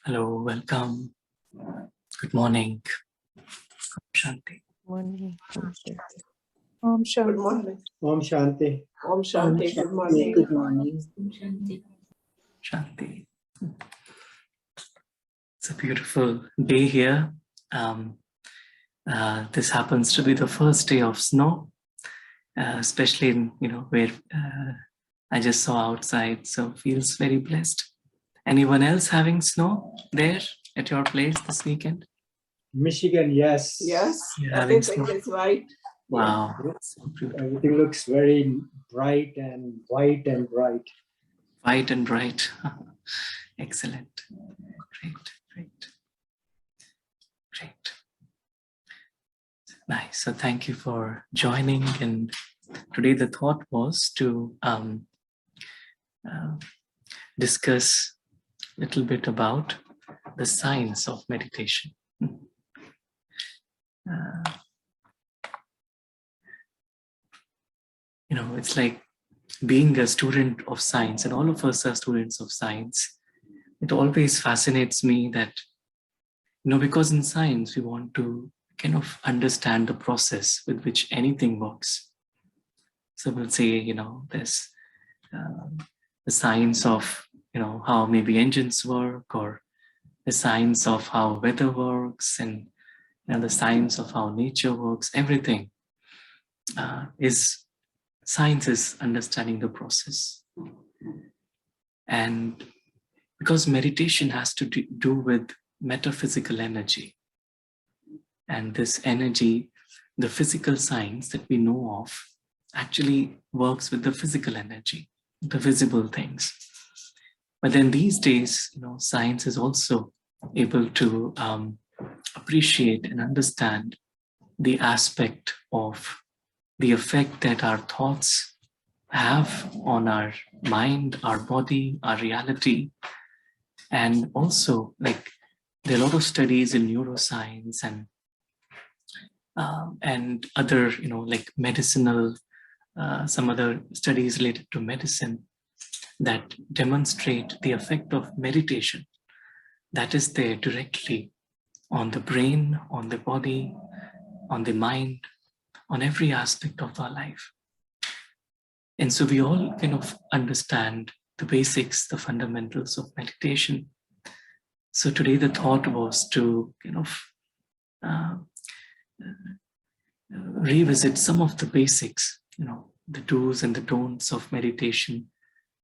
Hello, welcome. Good morning. Shanti. Morning. Om Shanti. Good morning. Om Shanti. Om Shanti. Good morning. Good morning. Shanti. It's a beautiful day here. This happens to be the first day of snow, especially in where I just saw outside, so feels very blessed. Anyone else having snow there at your place this weekend? Michigan, yes. Yes, You're having everything snow? is right. Wow, Yeah. so beautiful. Everything looks very bright and white and bright. White and bright. Excellent. Great. Nice. So thank you for joining. And today the thought was to discuss a little bit about the science of meditation. It's like being a student of science, and all of us are students of science. It always fascinates me that, because in science, we want to kind of understand the process with which anything works. So we'll say, there's the science of, how maybe engines work, or the science of how weather works, and the science of how nature works. Everything is science is understanding the process. And because meditation has to do with metaphysical energy, and this energy, the physical science that we know of, actually works with the physical energy, the visible things. But then these days, science is also able to appreciate and understand the aspect of the effect that our thoughts have on our mind, our body, our reality. And also, like, there are a lot of studies in neuroscience and other, like medicinal, some other studies related to medicine that demonstrate the effect of meditation that is there directly on the brain, on the body, on the mind, on every aspect of our life. And so we all kind of understand the basics, the fundamentals of meditation. So today the thought was to kind of revisit some of the basics, the do's and the don'ts of meditation.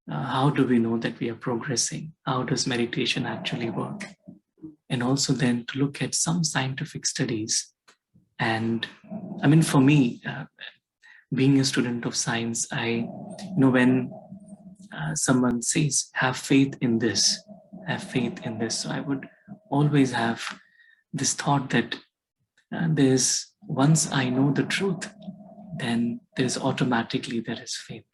How do we know that we are progressing? How does meditation actually work? And also then to look at some scientific studies. And I mean, for me, being a student of science, I know when someone says, have faith in this, so I would always have this thought that there's, once I know the truth, then there's automatically there is faith.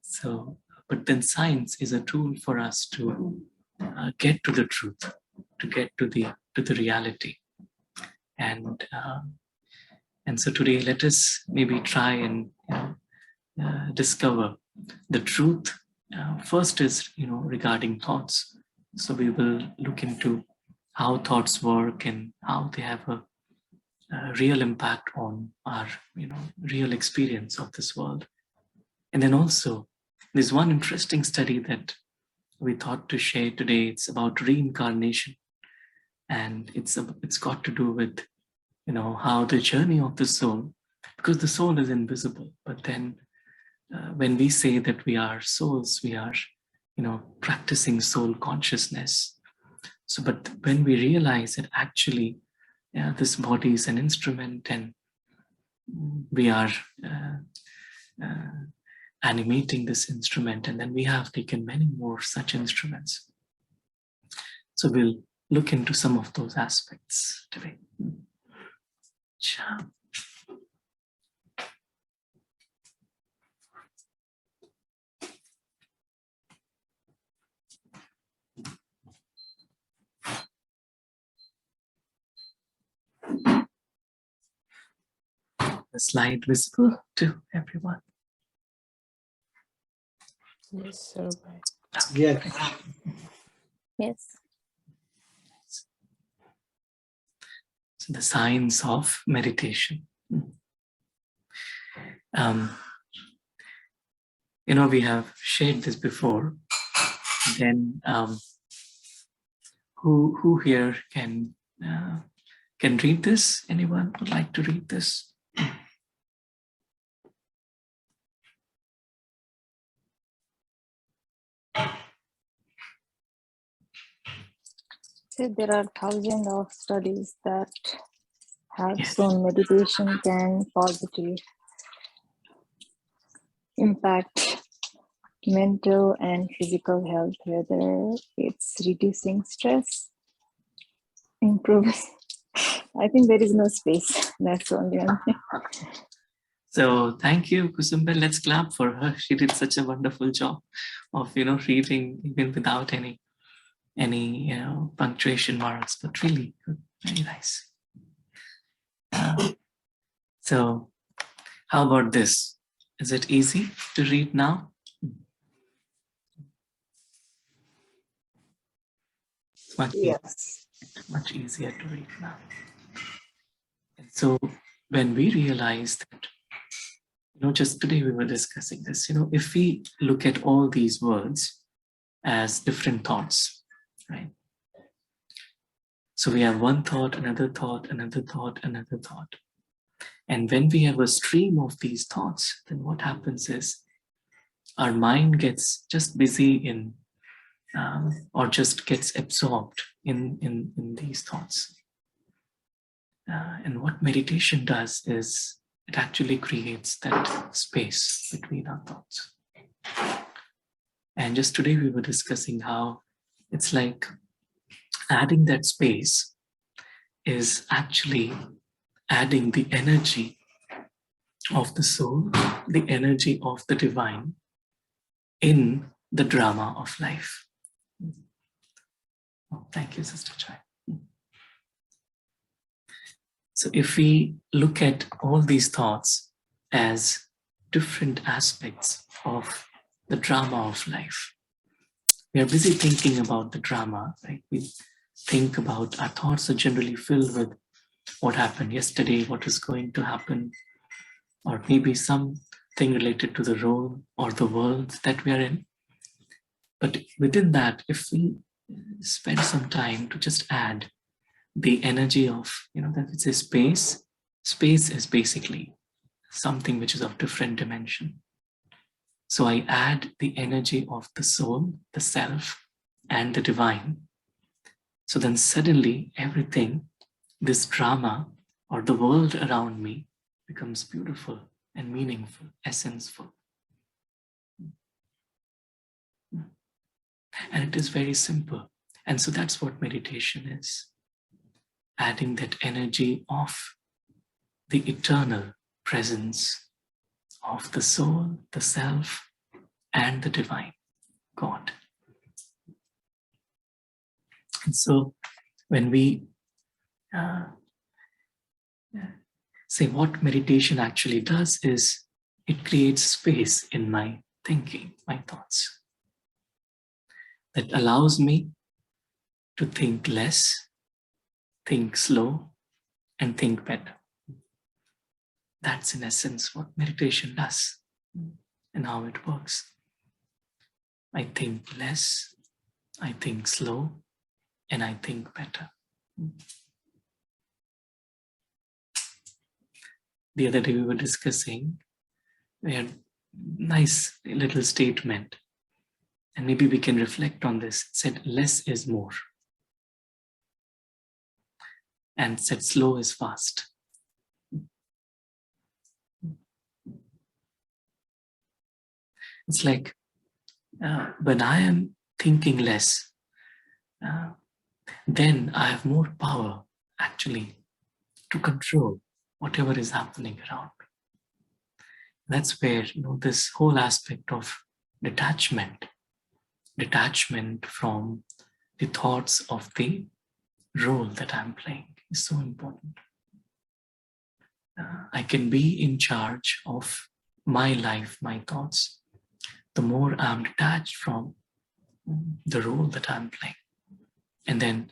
So, but then science is a tool for us to get to the truth, to get to the reality. And so today, let us maybe try and discover the truth. First is regarding thoughts. So we will look into how thoughts work and how they have a real impact on our real experience of this world. And then also, there's one interesting study that we thought to share today. It's about reincarnation, and it's got to do with how the journey of the soul, because the soul is invisible, but then when we say that we are souls, we are practicing soul consciousness. So but when we realize that actually this body is an instrument, and we are animating this instrument, and then we have taken many more such instruments. So we'll look into some of those aspects today. The slide visible to everyone? Yes, sir. Yes. Yes. So the signs of meditation. We have shared this before. Then, who here can read this? Anyone would like to read this? So there are thousands of studies that have Yes. shown meditation can positively impact mental and physical health, whether it's reducing stress, improving. I think there is no space. That's only one thing. So thank you, Kusumbel. Let's clap for her. She did such a wonderful job of reading even without any punctuation marks, but really good, very nice. So how about this? Is it easy to read now? Yes. Much easier to read now. And so when we realize that, just today we were discussing this, if we look at all these words as different thoughts, right? So we have one thought, another thought, another thought, another thought. And when we have a stream of these thoughts, then what happens is our mind gets just busy in, or just gets absorbed in these thoughts. And what meditation does is it actually creates that space between our thoughts. And just today we were discussing how it's like adding that space is actually adding the energy of the soul, the energy of the divine in the drama of life. Oh, thank you, Sister Chai. So if we look at all these thoughts as different aspects of the drama of life, we are busy thinking about the drama, right? We think about, our thoughts are generally filled with what happened yesterday, what is going to happen, or maybe something related to the role or the world that we are in. But within that, if we spend some time to just add the energy of, that it's a space. Space is basically something which is of different dimension. So I add the energy of the soul, the self, and the divine. So then suddenly everything, this drama or the world around me becomes beautiful and meaningful, essential. And it is very simple. And so that's what meditation is. Adding that energy of the eternal presence of the soul, the self, and the divine, God. And so when we say what meditation actually does is it creates space in my thinking, my thoughts, that allows me to think less, think slow, and think better. That's in essence what meditation does and how it works. I think less, I think slow, and I think better. The other day we were discussing, we had a nice little statement, and maybe we can reflect on this. It said, less is more. And said, slow is fast. It's like when I am thinking less, then I have more power actually to control whatever is happening around me. That's where this whole aspect of detachment from the thoughts of the role that I'm playing is so important. I can be in charge of my life, my thoughts, the more I'm detached from the role that I'm playing. And then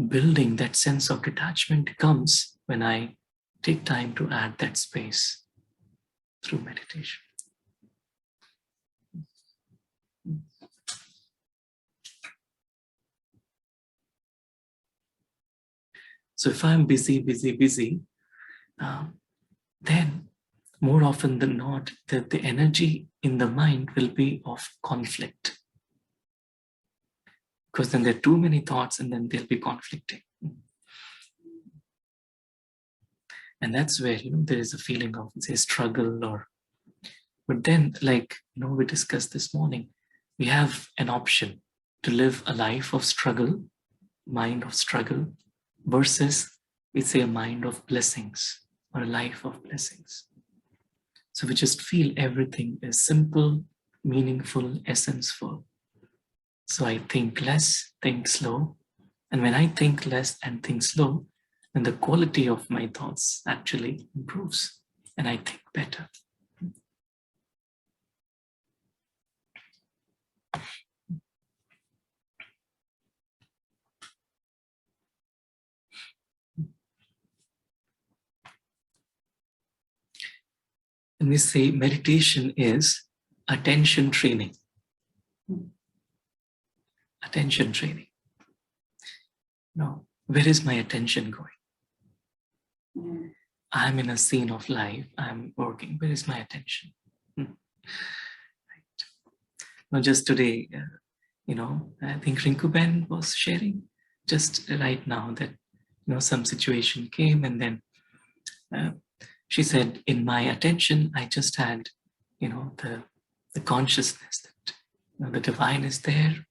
building that sense of detachment comes when I take time to add that space through meditation. So if I'm busy, then more often than not, the energy in the mind will be of conflict. Because then there are too many thoughts and then they'll be conflicting. And that's where, there is a feeling of, say, struggle but then, like, we discussed this morning, we have an option to live a life of struggle, mind of struggle, versus, we say, a mind of blessings or a life of blessings. So we just feel everything is simple, meaningful, essence-full. So I think less, think slow. And when I think less and think slow, then the quality of my thoughts actually improves and I think better. And we say meditation is attention training. Attention training. Now, where is my attention going? I'm in a scene of life. I'm working. Where is my attention? Right. Now, just today, I think Rinku Ben was sharing just right now that, some situation came and then she said, in my attention, I just had, the consciousness that the divine is there.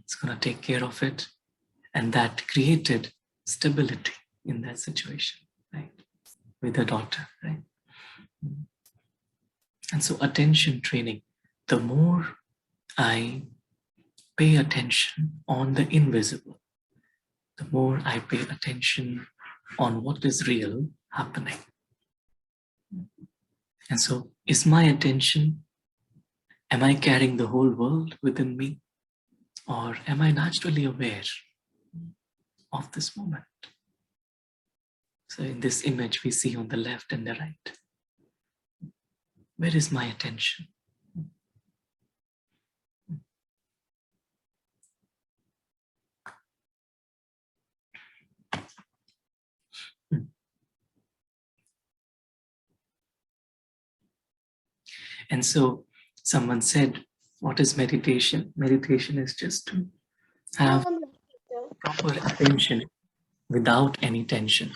It's going to take care of it. And that created stability in that situation, right? With her daughter, right? And so attention training, the more I pay attention on the invisible, the more I pay attention on what is real happening. And so is my attention, am I carrying the whole world within me? Or am I naturally aware of this moment? So in this image we see on the left and the right, where is my attention? And so someone said, what is meditation? Meditation is just to have proper attention without any tension.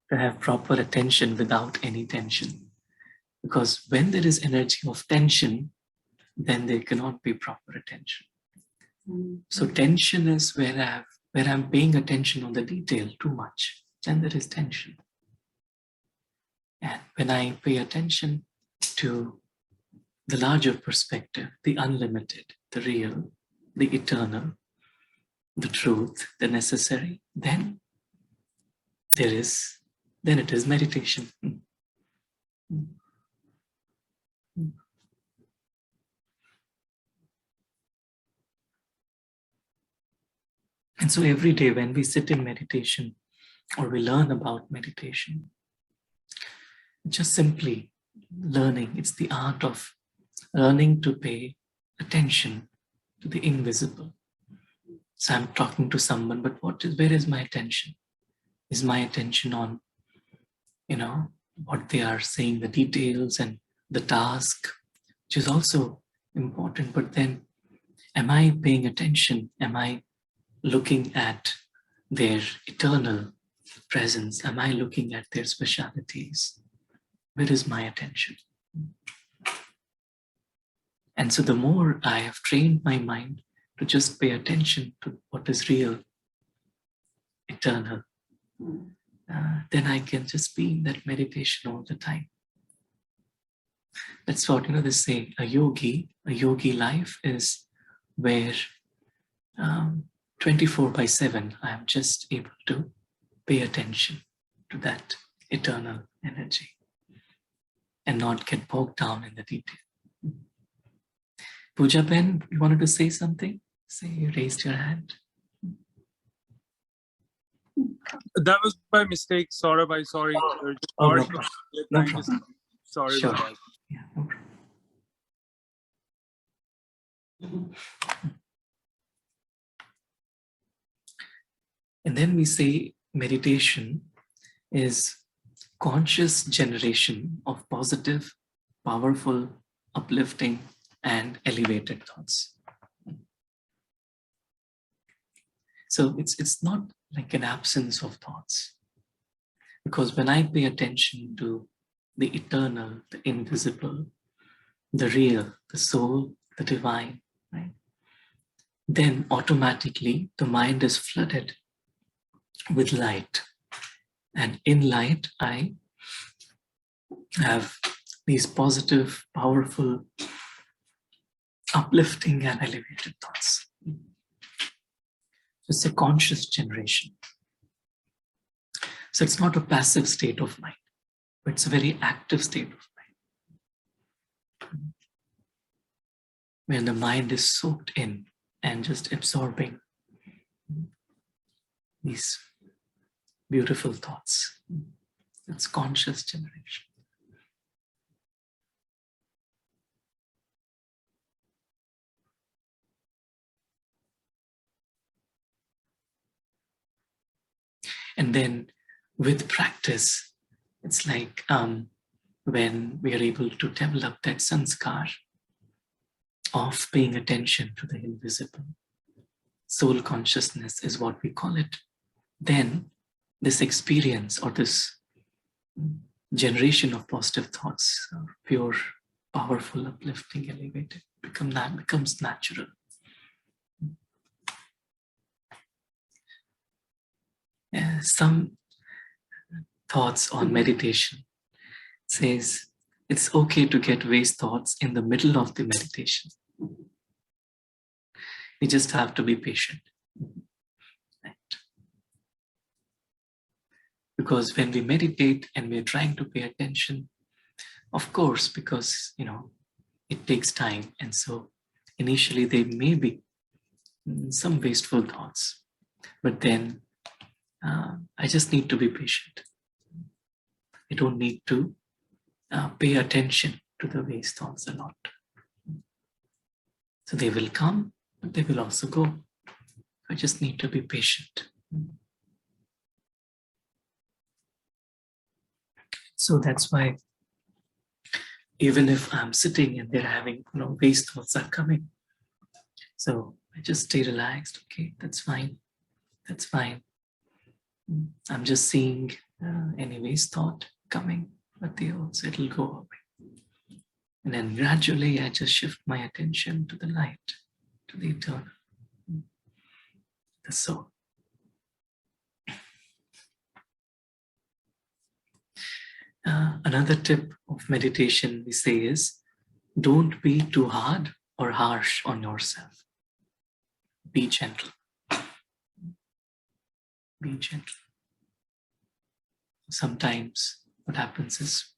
To have proper attention without any tension. Because when there is energy of tension, then there cannot be proper attention. So tension is where I'm paying attention on the detail too much, then there is tension. And when I pay attention to the larger perspective, the unlimited, the real, the eternal, the truth, the necessary, then it is meditation. And so every day when we sit in meditation or we learn about meditation, just simply learning, it's the art of learning to pay attention to the invisible. So I'm talking to someone, but where is my attention? Is my attention on, what they are saying, the details and the task, which is also important, but then am I paying attention? Am I looking at their eternal presence? Am I looking at their specialities? Where is my attention? And so the more I have trained my mind to just pay attention to what is real, eternal, then I can just be in that meditation all the time. That's what, they say, a yogi life is where 24/7, I am just able to pay attention to that eternal energy and not get bogged down in the detail. Pooja Ben, you wanted to say something? Say, you raised your hand. That was by mistake. Saurabh, sorry. Oh, no problem. No problem. Sorry Sure. about that. Yeah, no problem. And then we say meditation is conscious generation of positive, powerful, uplifting, and elevated thoughts. So it's not like an absence of thoughts. Because when I pay attention to the eternal, the invisible, the real, the soul, the divine, right? Then automatically the mind is flooded with light. And in light, I have these positive, powerful, uplifting, and elevated thoughts. It's a conscious generation. So it's not a passive state of mind, but it's a very active state of mind. When the mind is soaked in and just absorbing these beautiful thoughts. It's conscious generation. And then with practice, it's like when we are able to develop that sanskar of paying attention to the invisible. Soul consciousness is what we call it. Then this experience or this generation of positive thoughts, pure, powerful, uplifting, elevated, becomes natural. Some thoughts on meditation says it's okay to get waste thoughts in the middle of the meditation. You just have to be patient. Right? Because when we meditate and we're trying to pay attention, of course, because it takes time, and so initially there may be some wasteful thoughts, but then I just need to be patient. I don't need to pay attention to the waste thoughts a lot. So they will come, but they will also go. I just need to be patient. So that's why even if I'm sitting and they're having, waste thoughts are coming. So I just stay relaxed. Okay, that's fine. That's fine. I'm just seeing any waste thought coming, but it'll go away. And then gradually I just shift my attention to the light, to the eternal, the soul. Another tip of meditation we say is, don't be too hard or harsh on yourself. Be gentle. Be gentle. Sometimes what happens is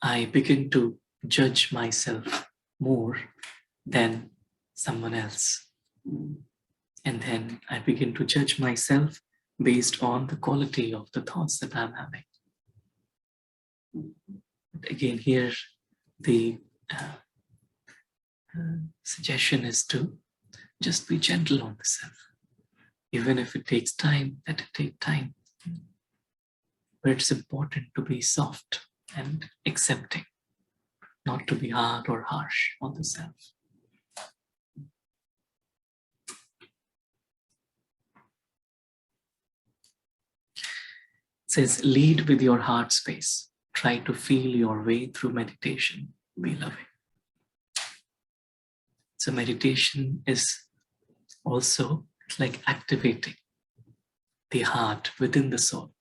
I begin to judge myself more than someone else. And then I begin to judge myself based on the quality of the thoughts that I'm having. Again, here the suggestion is to just be gentle on the self. Even if it takes time, let it take time. But it's important to be soft and accepting, not to be hard or harsh on the self. It says, lead with your heart space. Try to feel your way through meditation. Be loving. So meditation is also like activating the heart within the soul.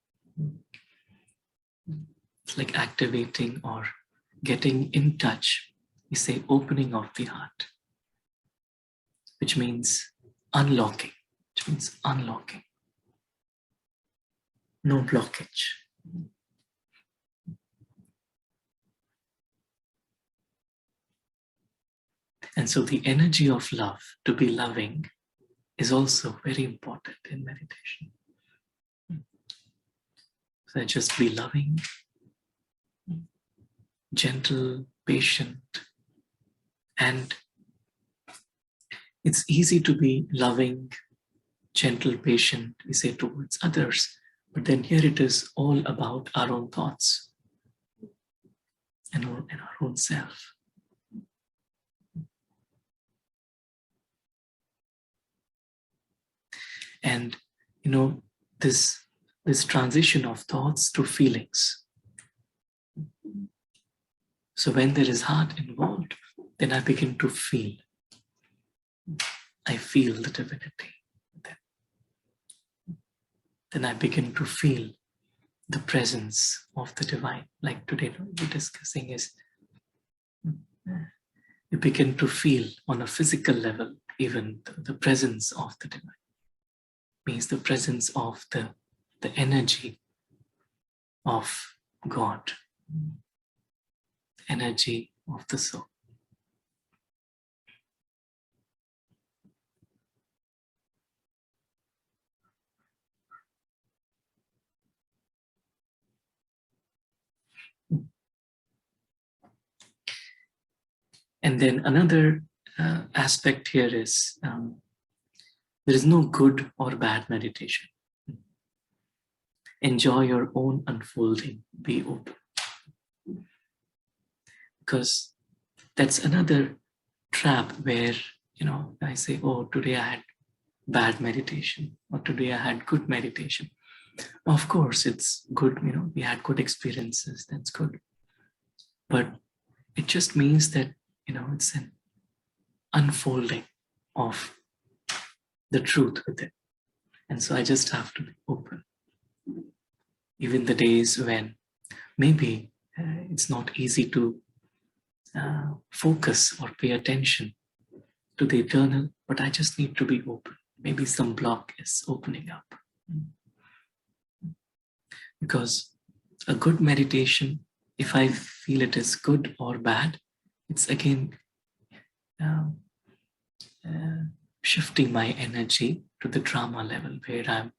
It's like activating or getting in touch. We say opening of the heart, which means unlocking, no blockage. And so the energy of love, to be loving, is also very important in meditation. So just be loving, gentle, patient, and it's easy to be loving, gentle, patient, we say, towards others. But then here it is all about our own thoughts and our own self. And this transition of thoughts to feelings. So when there is heart involved, then I begin to feel. I feel the divinity. Then I begin to feel the presence of the divine. Like today we're discussing is, you begin to feel on a physical level, even the presence of the divine. Means the presence of the energy of God, energy of the soul. And then another aspect here is there is no good or bad meditation. Enjoy your own unfolding, be open. Because that's another trap where, I say, oh, today I had bad meditation, or today I had good meditation. Of course, it's good, we had good experiences, that's good. But it just means that, it's an unfolding of the truth with it. And so I just have to be open. Even the days when maybe it's not easy to focus or pay attention to the eternal, but I just need to be open. Maybe some block is opening up. Because a good meditation, if I feel it is good or bad, it's again shifting my energy to the drama level, where I'm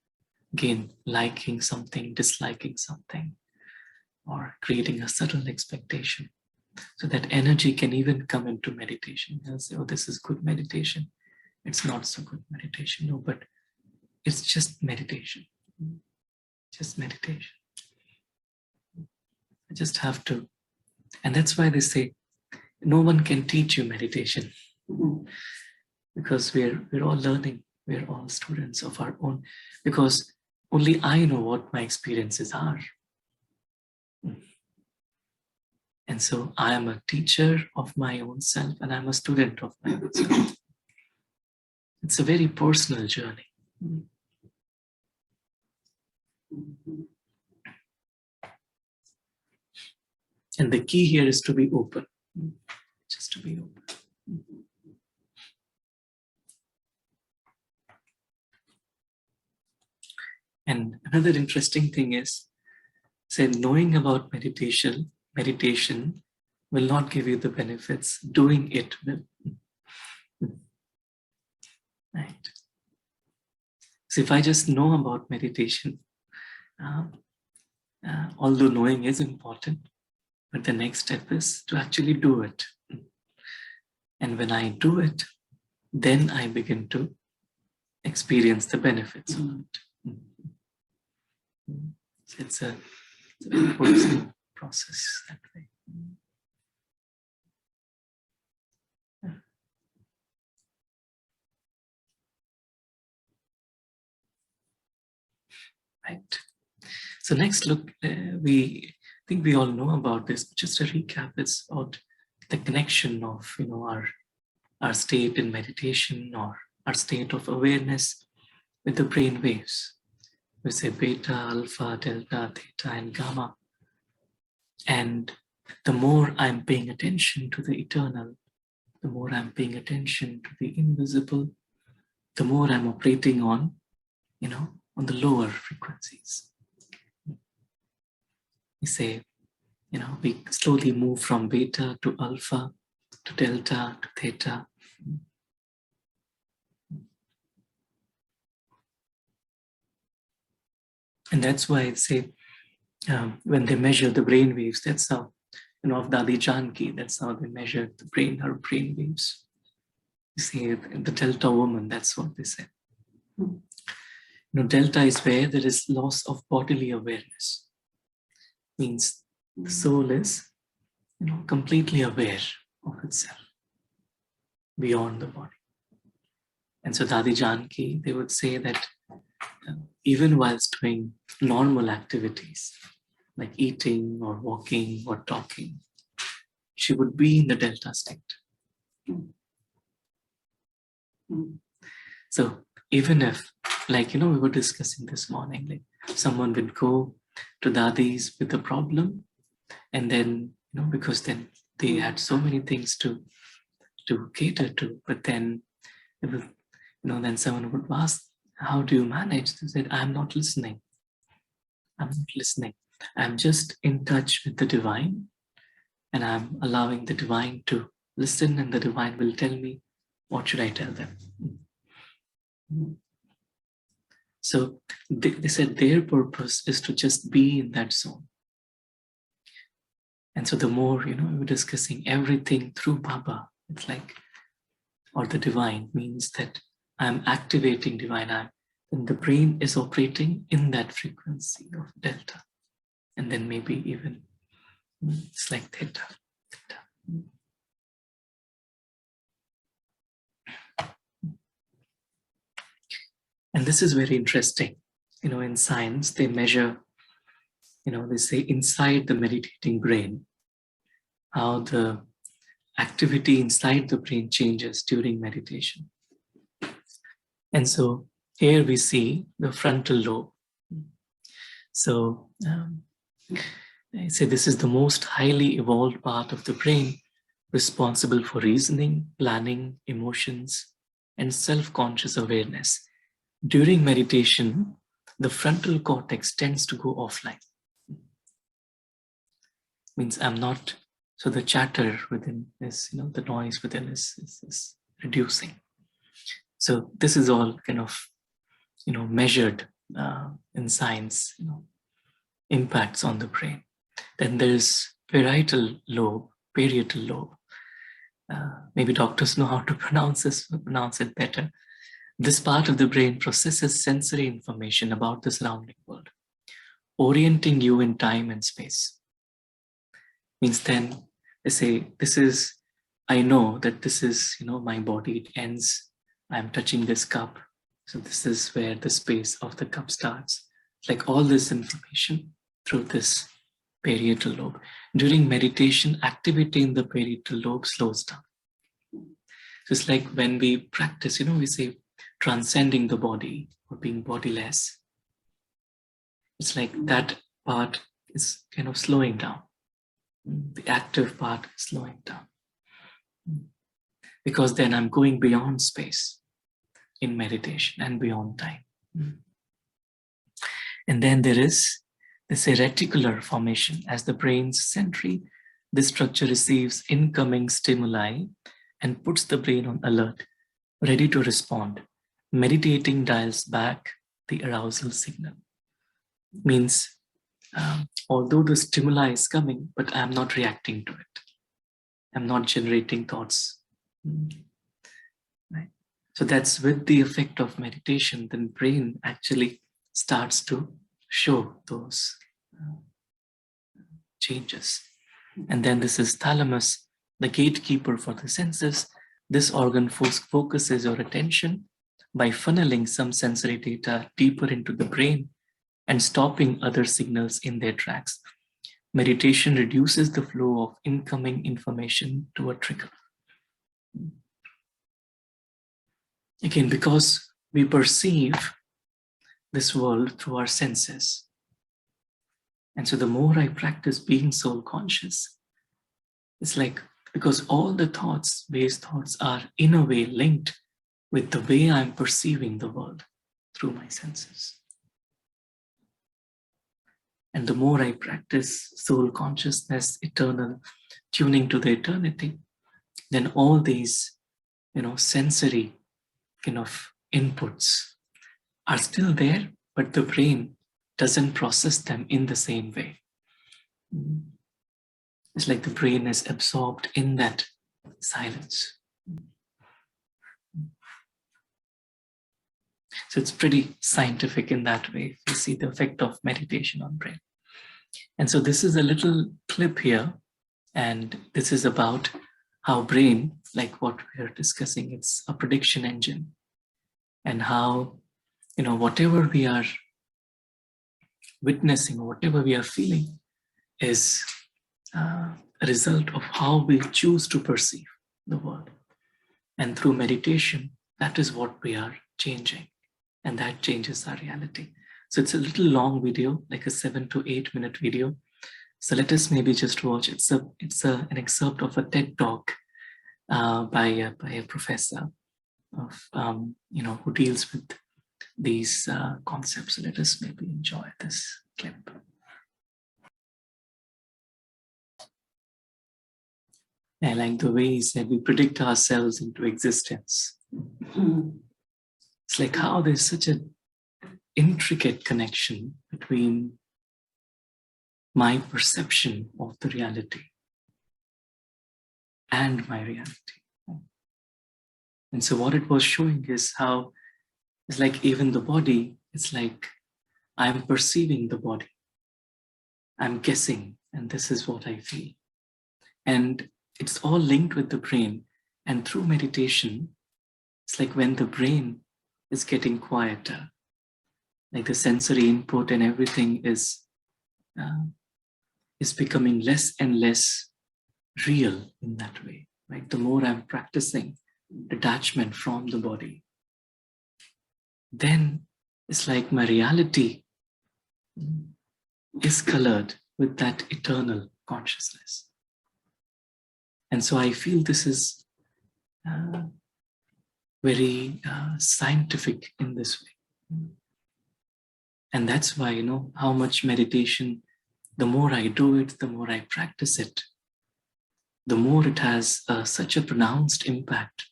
again liking something, disliking something, or creating a subtle expectation. So that energy can even come into meditation. I'll say, oh, this is good meditation. It's not so good meditation. No, but it's just meditation. Just meditation. I just have to. And that's why they say, no one can teach you meditation. Because we're all learning. We're all students of our own. Because only I know what my experiences are. And so I am a teacher of my own self, and I'm a student of my own self. It's a very personal journey. And the key here is to be open. Just to be open. And another interesting thing is, say, knowing about meditation will not give you the benefits. Doing it will. Right. So if I just know about meditation, although knowing is important, but the next step is to actually do it. And when I do it, then I begin to experience the benefits of it. So it's a very personal process that way. Right. So next, look, we think we all know about this, but just a recap, it's about the connection of our state in meditation, or our state of awareness with the brain waves. We say beta, alpha, delta, theta, and gamma. And the more I'm paying attention to the eternal, the more I'm paying attention to the invisible, the more I'm operating on, on the lower frequencies. We say, we slowly move from beta to alpha, to delta, to theta. And that's why I say, when they measure the brain waves, that's how, of Dadi Janki, that's how they measure her brain waves. You see, the Delta woman, that's what they said. Delta is where there is loss of bodily awareness. Means the soul is, completely aware of itself beyond the body. And so Dadi Janki, they would say that even whilst doing normal activities, like eating or walking or talking, she would be in the Delta state. So even if, we were discussing this morning, like someone would go to Dadi's with a problem, and then, because then they had so many things to cater to, but then it was, then someone would ask, how do you manage? They said, I'm not listening. I'm just in touch with the divine, and I'm allowing the divine to listen, and the divine will tell me, what should I tell them? So they said their purpose is to just be in that zone. And so the more, we were discussing everything through Baba, it's like, or the divine, means that I'm activating divine. And the brain is operating in that frequency of Delta. And then maybe even, it's like Theta. And this is very interesting. In science, they measure, they say inside the meditating brain, how the activity inside the brain changes during meditation. And so here we see the frontal lobe. So I say this is the most highly evolved part of the brain, responsible for reasoning, planning, emotions, and self-conscious awareness. During meditation, the frontal cortex tends to go offline. Means I'm not, so the chatter within is, the noise within is reducing. So this is all kind of, measured in science, impacts on the brain. Then there's parietal lobe. Maybe doctors know how to pronounce it better. This part of the brain processes sensory information about the surrounding world, orienting you in time and space. Means then they say, I know that this is, my body, it ends, I'm touching this cup. So this is where the space of the cup starts. Like all this information through this parietal lobe. During meditation, activity in the parietal lobe slows down. So it's like when we practice, we say transcending the body or being bodiless. It's like that part is kind of slowing down. The active part is slowing down. Because then I'm going beyond space in meditation and beyond time. And then there is this reticular formation. As the brain's century, this structure receives incoming stimuli and puts the brain on alert, ready to respond. Meditating dials back the arousal signal. Means, although the stimuli is coming, but I'm not reacting to it. I'm not generating thoughts. Right? So that's with the effect of meditation, then brain actually starts to show those changes. And then this is thalamus, the gatekeeper for the senses. This organ focuses your attention by funneling some sensory data deeper into the brain and stopping other signals in their tracks. Meditation reduces the flow of incoming information to a trickle. Again, because we perceive this world through our senses. And so the more I practice being soul conscious, it's like, because all the thoughts, base thoughts, are in a way linked with the way I'm perceiving the world through my senses. And the more I practice soul consciousness, eternal, tuning to the eternity, then all these, sensory kind of inputs are still there, but the brain doesn't process them in the same way. It's like the brain is absorbed in that silence. So it's pretty scientific in that way. You see the effect of meditation on brain. And so this is a little clip here, and this is about how brain, like what we are discussing, it's a prediction engine, and how, whatever we are witnessing or whatever we are feeling is a result of how we choose to perceive the world. And through meditation, that is what we are changing, and that changes our reality. So it's a little long video, like a 7 to 8 minute video. So let us maybe just watch. It's an excerpt of a TED talk by a professor of who deals with these concepts. So let us maybe enjoy this clip. I like the way he said we predict ourselves into existence. It's like how there's such an intricate connection between my perception of the reality and my reality. And so what it was showing is how it's like even the body, it's like I'm perceiving the body. I'm guessing, and this is what I feel. And it's all linked with the brain. And through meditation, it's like when the brain is getting quieter, like the sensory input and everything is becoming less and less real in that way, right? The more I'm practicing detachment from the body, then it's like my reality is colored with that eternal consciousness. And so I feel this is very scientific in this way. And that's why, how much meditation, the more I do it, the more I practice it, the more it has such a pronounced impact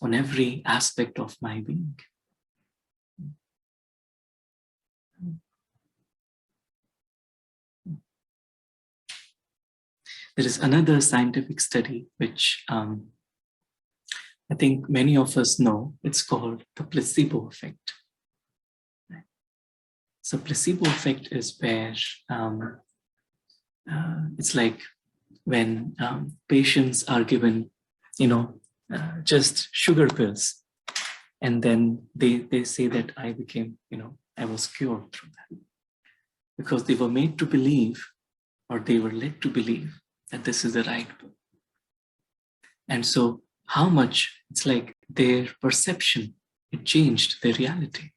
on every aspect of my being. There is another scientific study which I think many of us know. It's called the placebo effect. So placebo effect is where it's like when patients are given, just sugar pills, and then they say that I became, I was cured through that, because they were made to believe, or they were led to believe that this is the right way. And so how much it's like their perception, it changed their reality.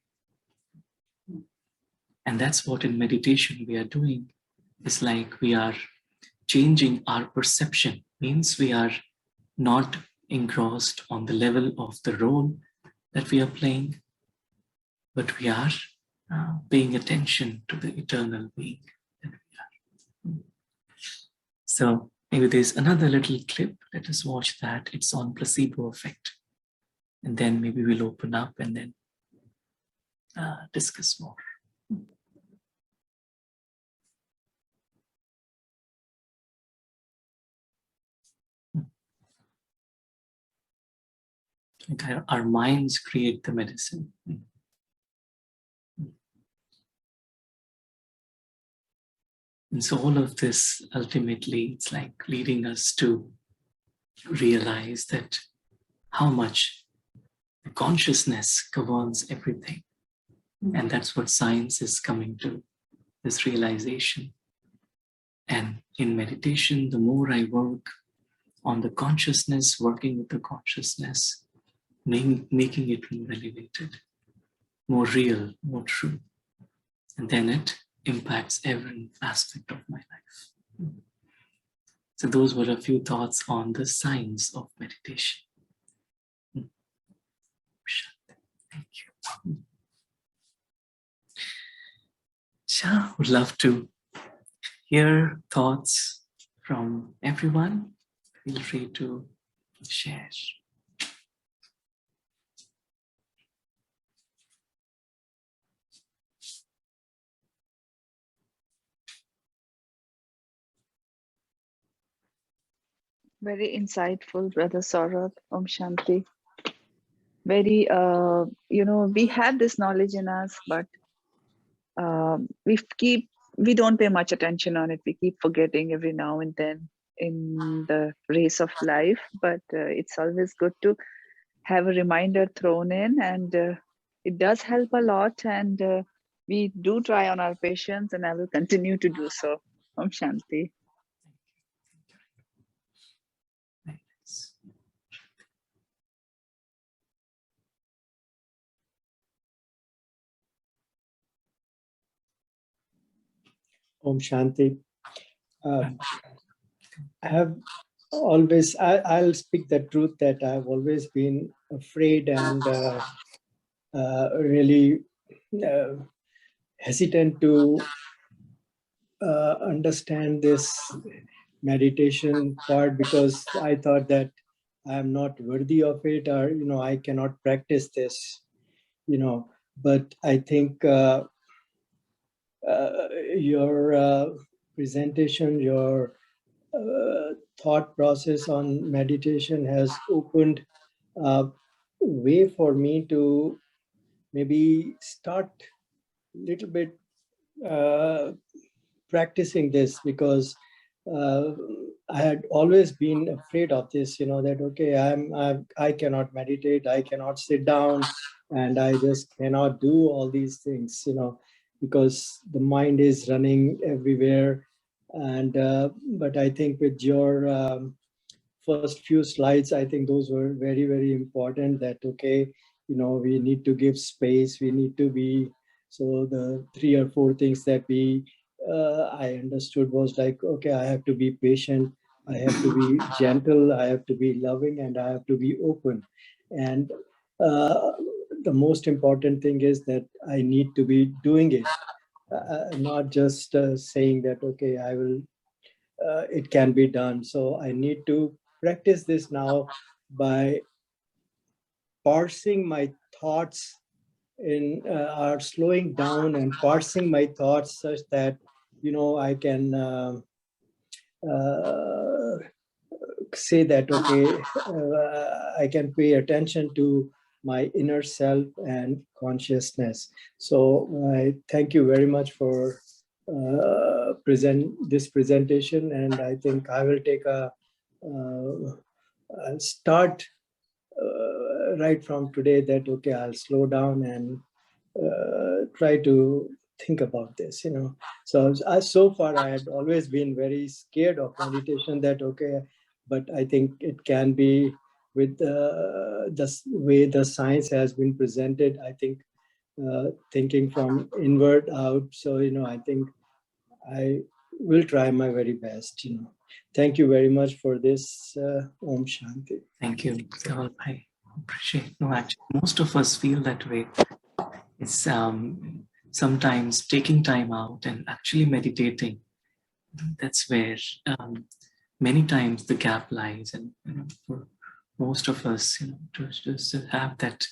And that's what in meditation we are doing. It's like we are changing our perception, means we are not engrossed on the level of the role that we are playing, but we are paying attention to the eternal being that we are. So maybe there's another little clip. Let us watch that. It's on placebo effect. And then maybe we'll open up and then discuss more. Like our minds create the medicine. And so all of this, ultimately, it's like leading us to realize that how much the consciousness governs everything. And that's what science is coming to, this realization. And in meditation, the more I work on the consciousness, working with the consciousness, making it more elevated, more real, more true. And then it impacts every aspect of my life. So those were a few thoughts on the science of meditation. Thank you. Shah, would love to hear thoughts from everyone. Feel free to share. Very insightful, Brother Saurabh. Om Shanti. Very, we have this knowledge in us, but we don't pay much attention on it. We keep forgetting every now and then in the race of life. But it's always good to have a reminder thrown in, and it does help a lot. And we do try on our patients, and I will continue to do so. Om Shanti. Very nice. Om Shanti. I have always, I'll speak the truth that I've always been afraid and really hesitant to understand this meditation part, because I thought that I'm not worthy of it, or I cannot practice this. But I think your presentation, your thought process on meditation has opened a way for me to maybe start a little bit practicing this, because uh, I had always been afraid of this, that, okay, I cannot meditate, I cannot sit down, and I just cannot do all these things, because the mind is running everywhere. And but I think with your first few slides, I think those were very, very important, that, okay, we need to give space, we need to be, so the 3 or 4 things that I understood was like, okay, I have to be patient, I have to be gentle, I have to be loving, and I have to be open. And uh, the most important thing is that I need to be doing it, not just saying that, okay, I will, it can be done. So I need to practice this now by parsing my thoughts in, or slowing down and parsing my thoughts such that, I can uh, say that, okay, I can pay attention to my inner self and consciousness. So I thank you very much for this presentation, and I think I will take I'll start right from today that, okay, I'll slow down and try to think about this, so far I had always been very scared of meditation, that, okay, but I think it can be, with the way the science has been presented, I think thinking from inward out. So, I think I will try my very best, Thank you very much for this. Om Shanti. Thank you, Dhaval. I appreciate. No, actually, most of us feel that way. It's sometimes taking time out and actually meditating. That's where many times the gap lies, and for most of us, to just have that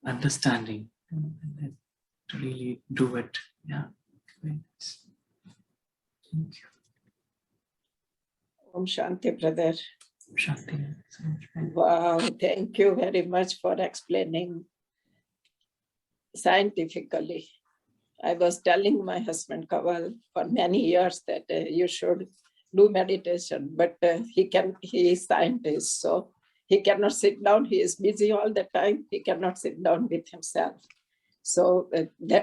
understanding and then to really do it. Yeah, very nice. Thank you. Om Shanti, brother. Shanti. Wow, thank you very much for explaining scientifically. I was telling my husband Kaval for many years that you should do meditation, but he is scientist, so he cannot sit down. He is busy all the time. He cannot sit down with himself. So,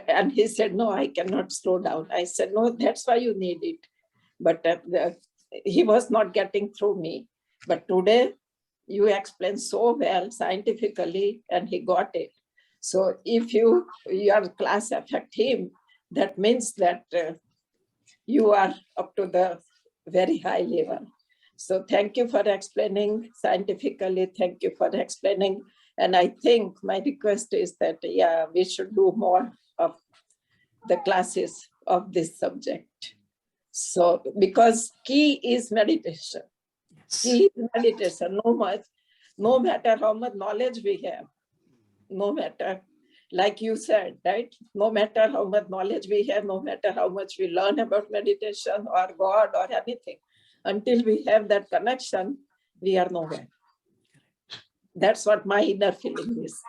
and he said, no, I cannot slow down. I said, no, that's why you need it. But he was not getting through me. But today you explained so well scientifically, and he got it. So if your class affect him, that means that you are up to the very high level. So thank you for explaining scientifically. Thank you for explaining. And I think my request is that, yeah, we should do more of the classes of this subject. So because key is meditation. Yes. Key is meditation. No matter how much knowledge we have, no matter, like you said, right? No matter how much knowledge we have, no matter how much we learn about meditation or God or anything, Until we have that connection, we are nowhere. That's what my inner feeling is.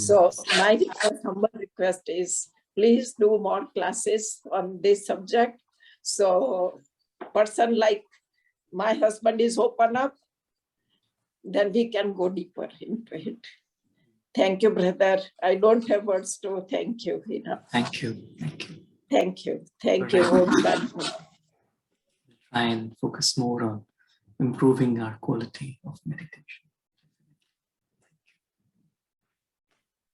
So my request, humble request is, please do more classes on this subject. So person like my husband is open up, then we can go deeper into it. Thank you, brother. I don't have words to thank you enough. Thank you. Thank you. Thank you. Thank you. All right. Om Shanti. Try and focus more on improving our quality of meditation.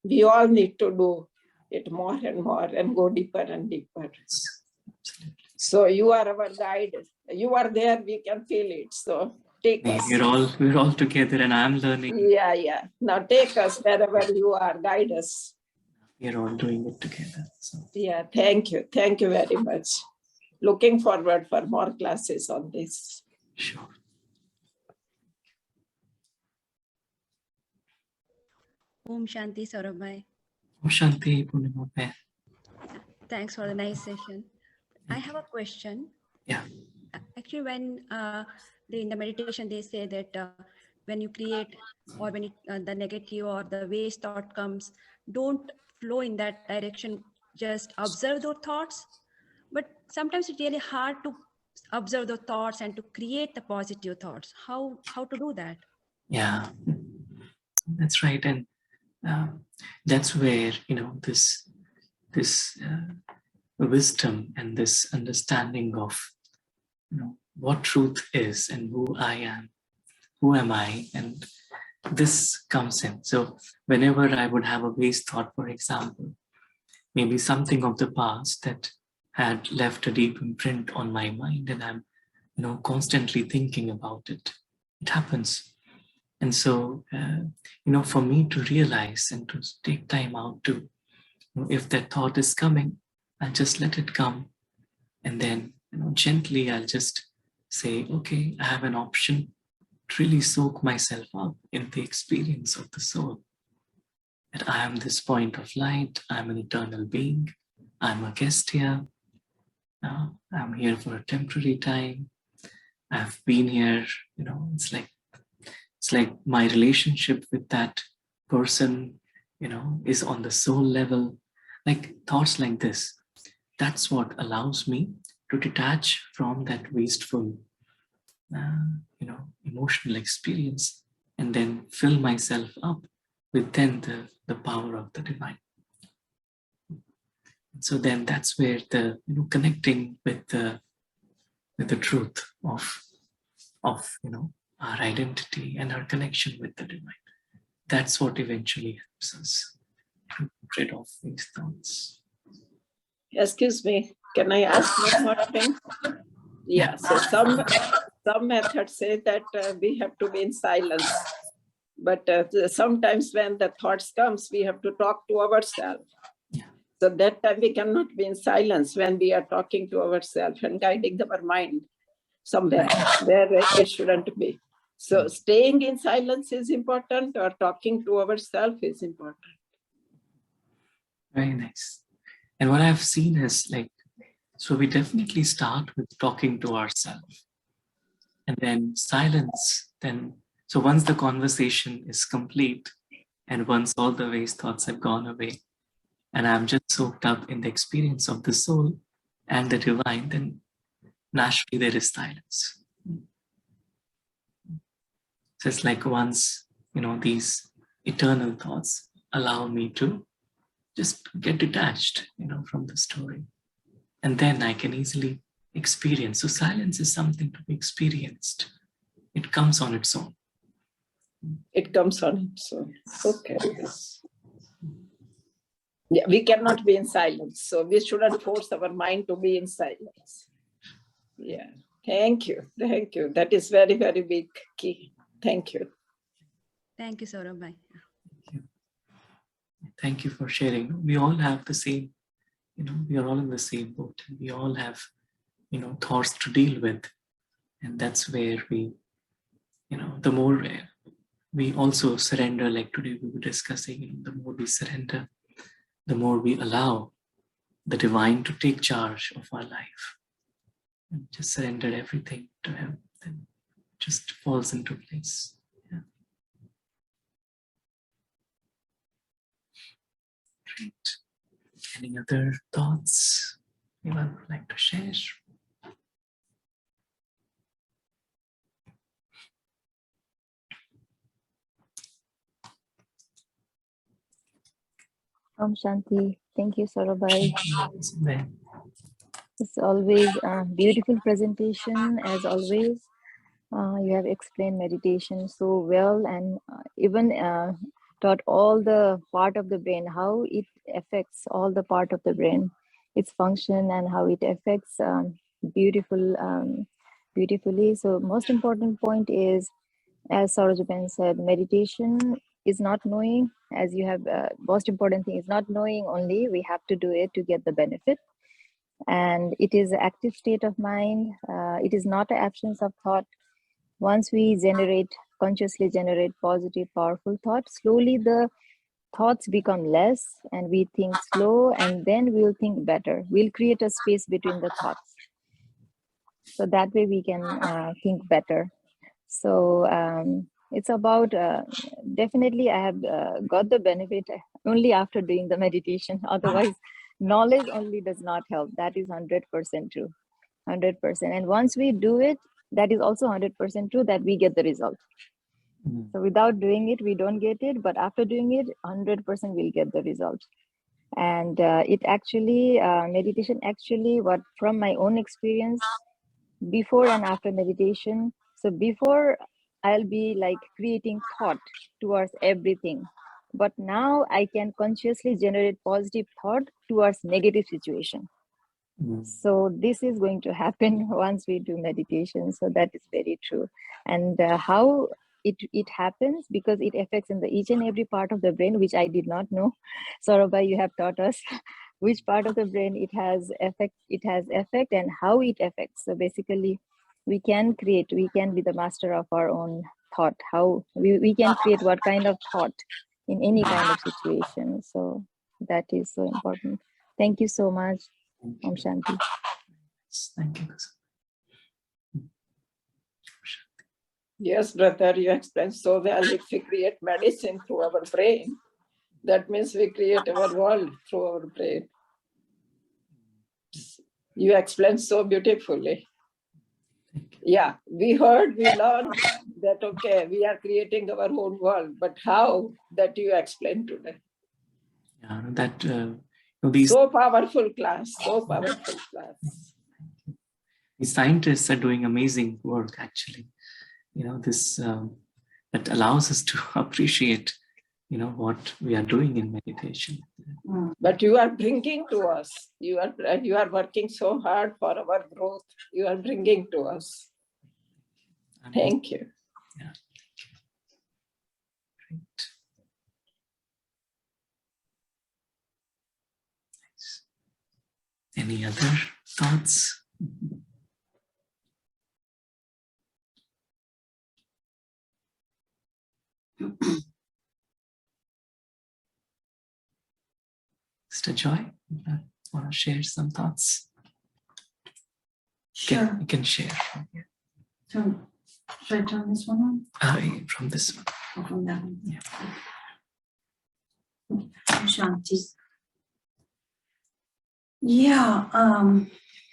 We all need to do it more and more and go deeper and deeper. Yes, absolutely. So you are our guide. You are there, we can feel it. So take us. We're all together, and I'm learning. Yeah. Now take us wherever you are, guide us. We're all doing it together. So Yeah, thank you. Thank you very much. Looking forward for more classes on this. sure. Om Shanti Saurabhai. Om Shanti Purnima. Thanks for the nice session. I have a question. Yeah. Actually, when in the meditation, they say that when you create or when the negative or the waste thought comes, don't flow in that direction. Just observe those thoughts. But sometimes it's really hard to observe the thoughts and to create the positive thoughts. How to do that? Yeah, that's right. And that's where, this wisdom and this understanding of, what truth is and who am I, and this comes in. So whenever I would have a waste thought, for example, maybe something of the past that had left a deep imprint on my mind, and I'm, constantly thinking about it. It happens. And so, for me to realize and to take time out to, if that thought is coming, I'll just let it come. And then, gently I'll just say, okay, I have an option to really soak myself up in the experience of the soul. That I am this point of light, I'm an eternal being, I'm a guest here, I'm here for a temporary time, I've been here, it's like my relationship with that person, is on the soul level, like thoughts like this. That's what allows me to detach from that wasteful, emotional experience, and then fill myself up with then the power of the divine. So then that's where the connecting with the truth of our identity and our connection with the divine. That's what eventually helps us to get rid of these thoughts. Excuse me, can I ask one more thing? Yeah, so some methods say that we have to be in silence. But sometimes when the thoughts comes, we have to talk to ourselves. Yeah. So that time we cannot be in silence when we are talking to ourselves and guiding our mind somewhere where it shouldn't be. So staying in silence is important, or talking to ourselves is important. Very nice. And what I've seen is so we definitely start with talking to ourselves, and then silence. So once the conversation is complete, and once all the waste thoughts have gone away, and I'm just soaked up in the experience of the soul and the divine, then naturally there is silence. So it's like once, these eternal thoughts allow me to just get detached, from the story. And then I can easily experience. So silence is something to be experienced. It comes on its own. It comes on its own. Okay. Yeah, we cannot be in silence. So we shouldn't force our mind to be in silence. Yeah. Thank you. Thank you. That is very, very big key. Thank you. Thank you, Saurabhai. Thank you for sharing. We all have the same, we are all in the same boat. We all have, thoughts to deal with. And that's where we, the more we also surrender, like today we were discussing, the more we surrender, the more we allow the divine to take charge of our life. And just surrender everything to him. then just falls into place. Yeah. Great. Any other thoughts anyone would like to share? Om Shanti. Thank you, Saurabai. Then, It's always a beautiful presentation, as always. You have explained meditation so well, and even taught all the part of the brain, how it affects all the part of the brain, its function, and how it affects beautifully. So most important point is, as Saurajaban said, meditation is not knowing. As you have, most important thing is not knowing only. We have to do it to get the benefit. And it is an active state of mind. It is not an absence of thought. Once we consciously generate positive, powerful thoughts, slowly the thoughts become less and we think slow, and then we'll think better. We'll create a space between the thoughts. So that way we can think better. So it's about, definitely I have got the benefit only after doing the meditation. Otherwise, knowledge only does not help. That is 100% true, 100%. And once we do it, that is also 100% true that we get the result. So without doing it, we don't get it. But after doing it, 100% we'll get the result. And it actually, meditation actually, what from my own experience, before and after meditation. So before, I'll be like creating thought towards everything. But now I can consciously generate positive thought towards negative situation. So this is going to happen once we do meditation. So that is very true. And how it happens, because it affects in the each and every part of the brain, which I did not know. Saurabai, you have taught us which part of the brain it has effect and how it affects. So basically we can be the master of our own thought, how we can create what kind of thought in any kind of situation. So that is so important. Thank you so much. Om Shanti. Thank you. Yes, brother, you explained so well. If we create medicine through our brain, that means we create our world through our brain. You explained so beautifully. Yeah, we learned that, okay, we are creating our own world, but how, that you explained today. Yeah, that these so powerful class. These scientists are doing amazing work, actually. This that allows us to appreciate, what we are doing in meditation. But you are bringing to us. You are working so hard for our growth. You are bringing to us. Thank you. Yeah. Great. Nice. Any other thoughts? Mr. Joy, want to share some thoughts? Sure. You can share. So, should I turn this one on? From this one. Or from that one? Yeah. Shanti. Yeah.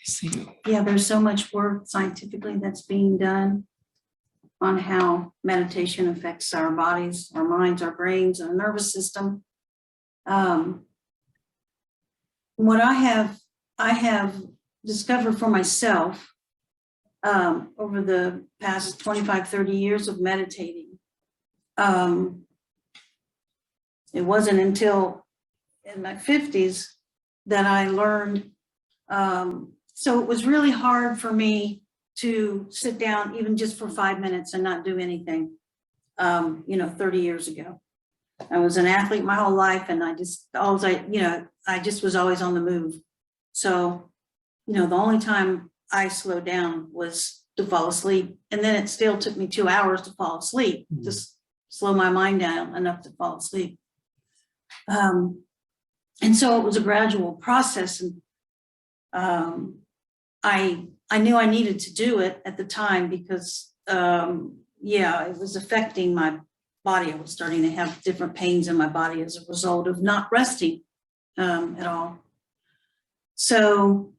See you. Yeah, there's so much work scientifically that's being done on how meditation affects our bodies, our minds, our brains, our nervous system. What I have discovered for myself over the past 25, 30 years of meditating. It wasn't until in my 50s that I learned. So it was really hard for me to sit down even just for 5 minutes and not do anything, 30 years ago. I was an athlete my whole life, and I just was always on the move. So, the only time I slowed down was to fall asleep. And then it still took me 2 hours to fall asleep, just slow my mind down enough to fall asleep. And so it was a gradual process. And I I knew I needed to do it at the time because, yeah, it was affecting my body. I was starting to have different pains in my body as a result of not resting at all. So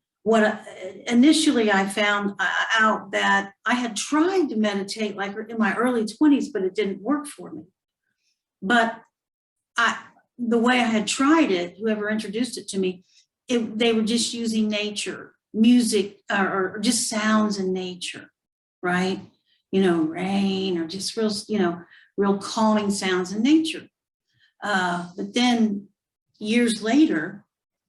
initially I found out that I had tried to meditate like in my early 20s, but it didn't work for me. But the way I had tried it, whoever introduced it to me, they were just using nature, music, or just sounds in nature, right? You know, rain or just real, you know, real calming sounds in nature. But then years later,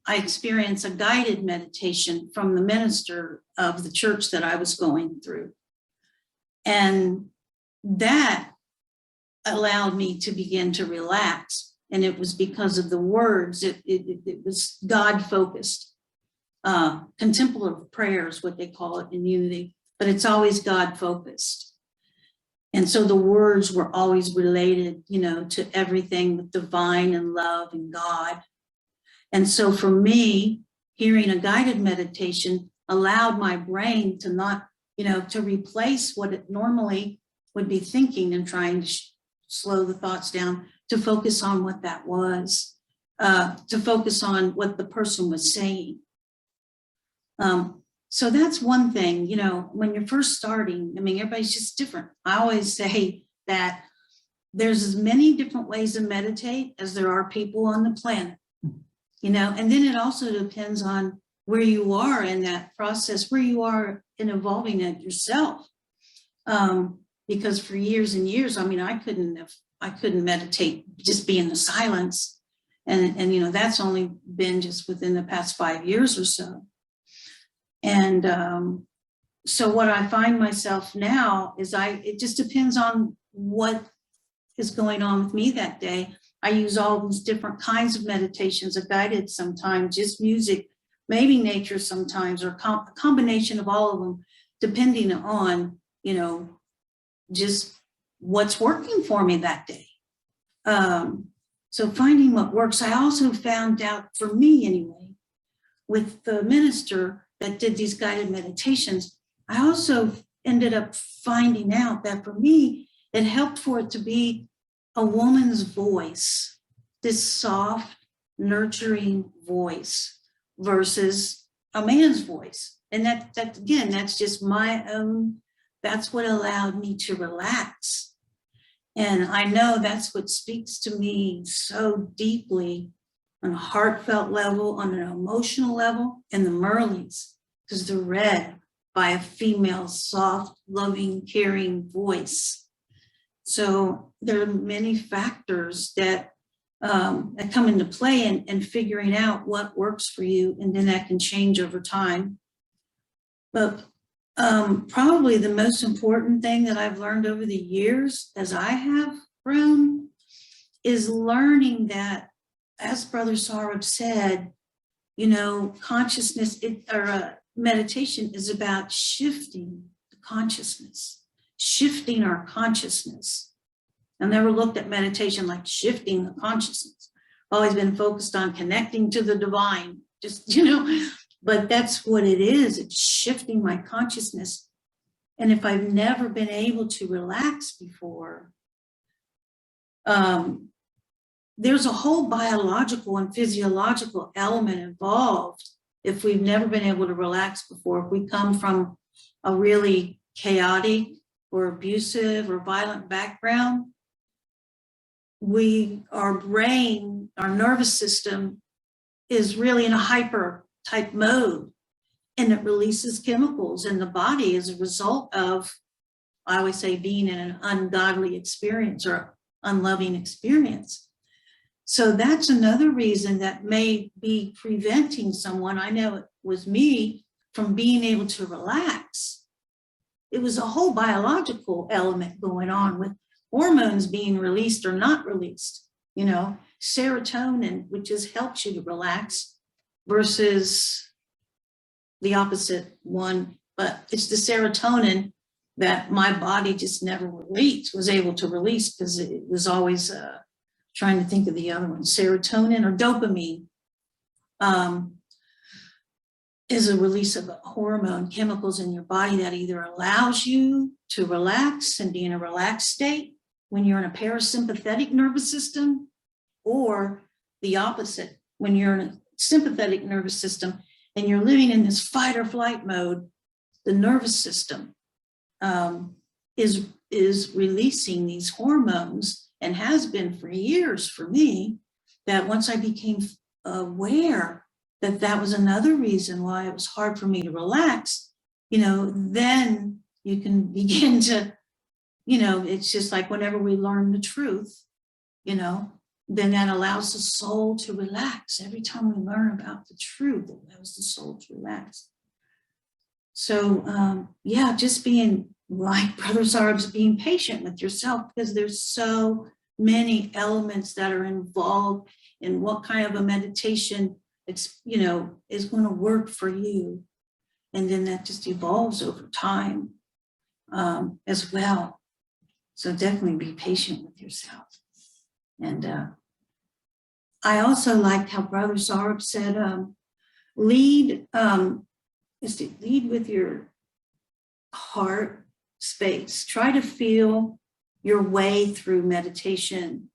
I experienced a guided meditation from the minister of the church that I was going through. And that allowed me to begin to relax. And it was because of the words, it was God-focused. Contemplative prayer is what they call it in unity, but it's always God-focused. And so the words were always related, you know, to everything with divine and love and God. And so for me, hearing a guided meditation allowed my brain to not, you know, to replace what it normally would be thinking and trying to slow the thoughts down, to focus on what that was, to focus on what the person was saying. So that's one thing, you know, when you're first starting, I mean, everybody's just different. I always say that there's as many different ways to meditate as there are people on the planet, you know, and then it also depends on where you are in that process, where you are in evolving it yourself. Because for years and years, I mean, I couldn't meditate, just be in the silence. And you know, that's only been just within the past 5 years or so. And so what I find myself now is it just depends on what is going on with me that day. I use all these different kinds of meditations, a guided sometimes, just music, maybe nature sometimes, or a combination of all of them, depending on, you know, just what's working for me that day. So finding what works. I also found out, for me anyway, with the minister that did these guided meditations, I also ended up finding out that for me, it helped for it to be a woman's voice, this soft, nurturing voice versus a man's voice. And that again, that's just my own, that's what allowed me to relax. And I know that's what speaks to me so deeply on a heartfelt level, on an emotional level, and the Merleys, because they're read by a female, soft, loving, caring voice. So there are many factors that come into play in figuring out what works for you, and then that can change over time. But probably the most important thing that I've learned over the years as I have grown is learning that, as Brother Saurabh said, you know, consciousness meditation is about shifting the consciousness, shifting our consciousness. I've never looked at meditation like shifting the consciousness. I've always been focused on connecting to the divine, just, you know, but that's what it is. It's shifting my consciousness. And if I've never been able to relax before, there's a whole biological and physiological element involved if we've never been able to relax before. If we come from a really chaotic or abusive or violent background, our brain, our nervous system is really in a hyper type mode, and it releases chemicals in the body as a result of, I always say, being in an ungodly experience or unloving experience. So that's another reason that may be preventing someone, I know it was me, from being able to relax. It was a whole biological element going on with hormones being released or not released, you know, serotonin, which just helps you to relax, versus the opposite one. But it's the serotonin that my body just never was able to release, because it was always trying to think of the other one, serotonin or dopamine. is a release of hormone chemicals in your body that either allows you to relax and be in a relaxed state when you're in a parasympathetic nervous system, or the opposite, when you're in a sympathetic nervous system and you're living in this fight or flight mode. The nervous system is releasing these hormones, and has been for years for me, that once I became aware that that was another reason why it was hard for me to relax, then you can begin to, it's just like whenever we learn the truth, then that allows the soul to relax. Every time we learn about the truth, it allows the soul to relax. So yeah, just being, like Brother Sarab's, being patient with yourself, because there's so many elements that are involved in what kind of a meditation is going to work for you. And then that just evolves over time as well. So definitely be patient with yourself. And I also liked how Brother Sarab said, lead with your heart space. Try to feel your way through meditation.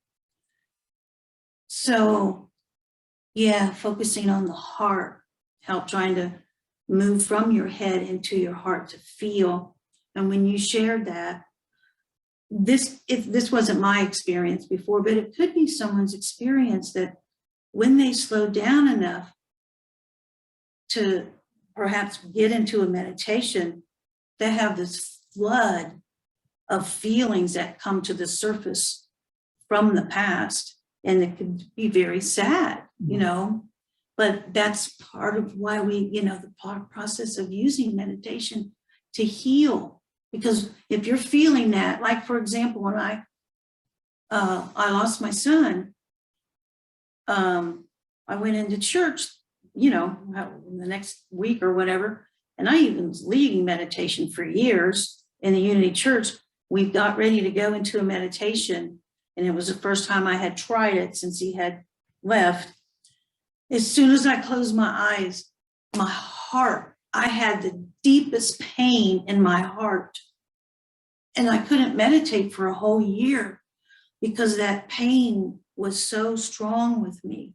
So yeah, focusing on the heart, help trying to move from your head into your heart to feel. And when you shared that, if this wasn't my experience before, but it could be someone's experience, that when they slow down enough to perhaps get into a meditation, they have this flood of feelings that come to the surface from the past, and it could be very sad, but that's part of why we, the process of using meditation to heal. Because if you're feeling that, like for example, when I lost my son, I went into church, the next week or whatever, and I even was leading meditation for years in the Unity Church. We got ready to go into a meditation, and it was the first time I had tried it since he had left. As soon as I closed my eyes, my heart, I had the deepest pain in my heart. And I couldn't meditate for a whole year because that pain was so strong with me.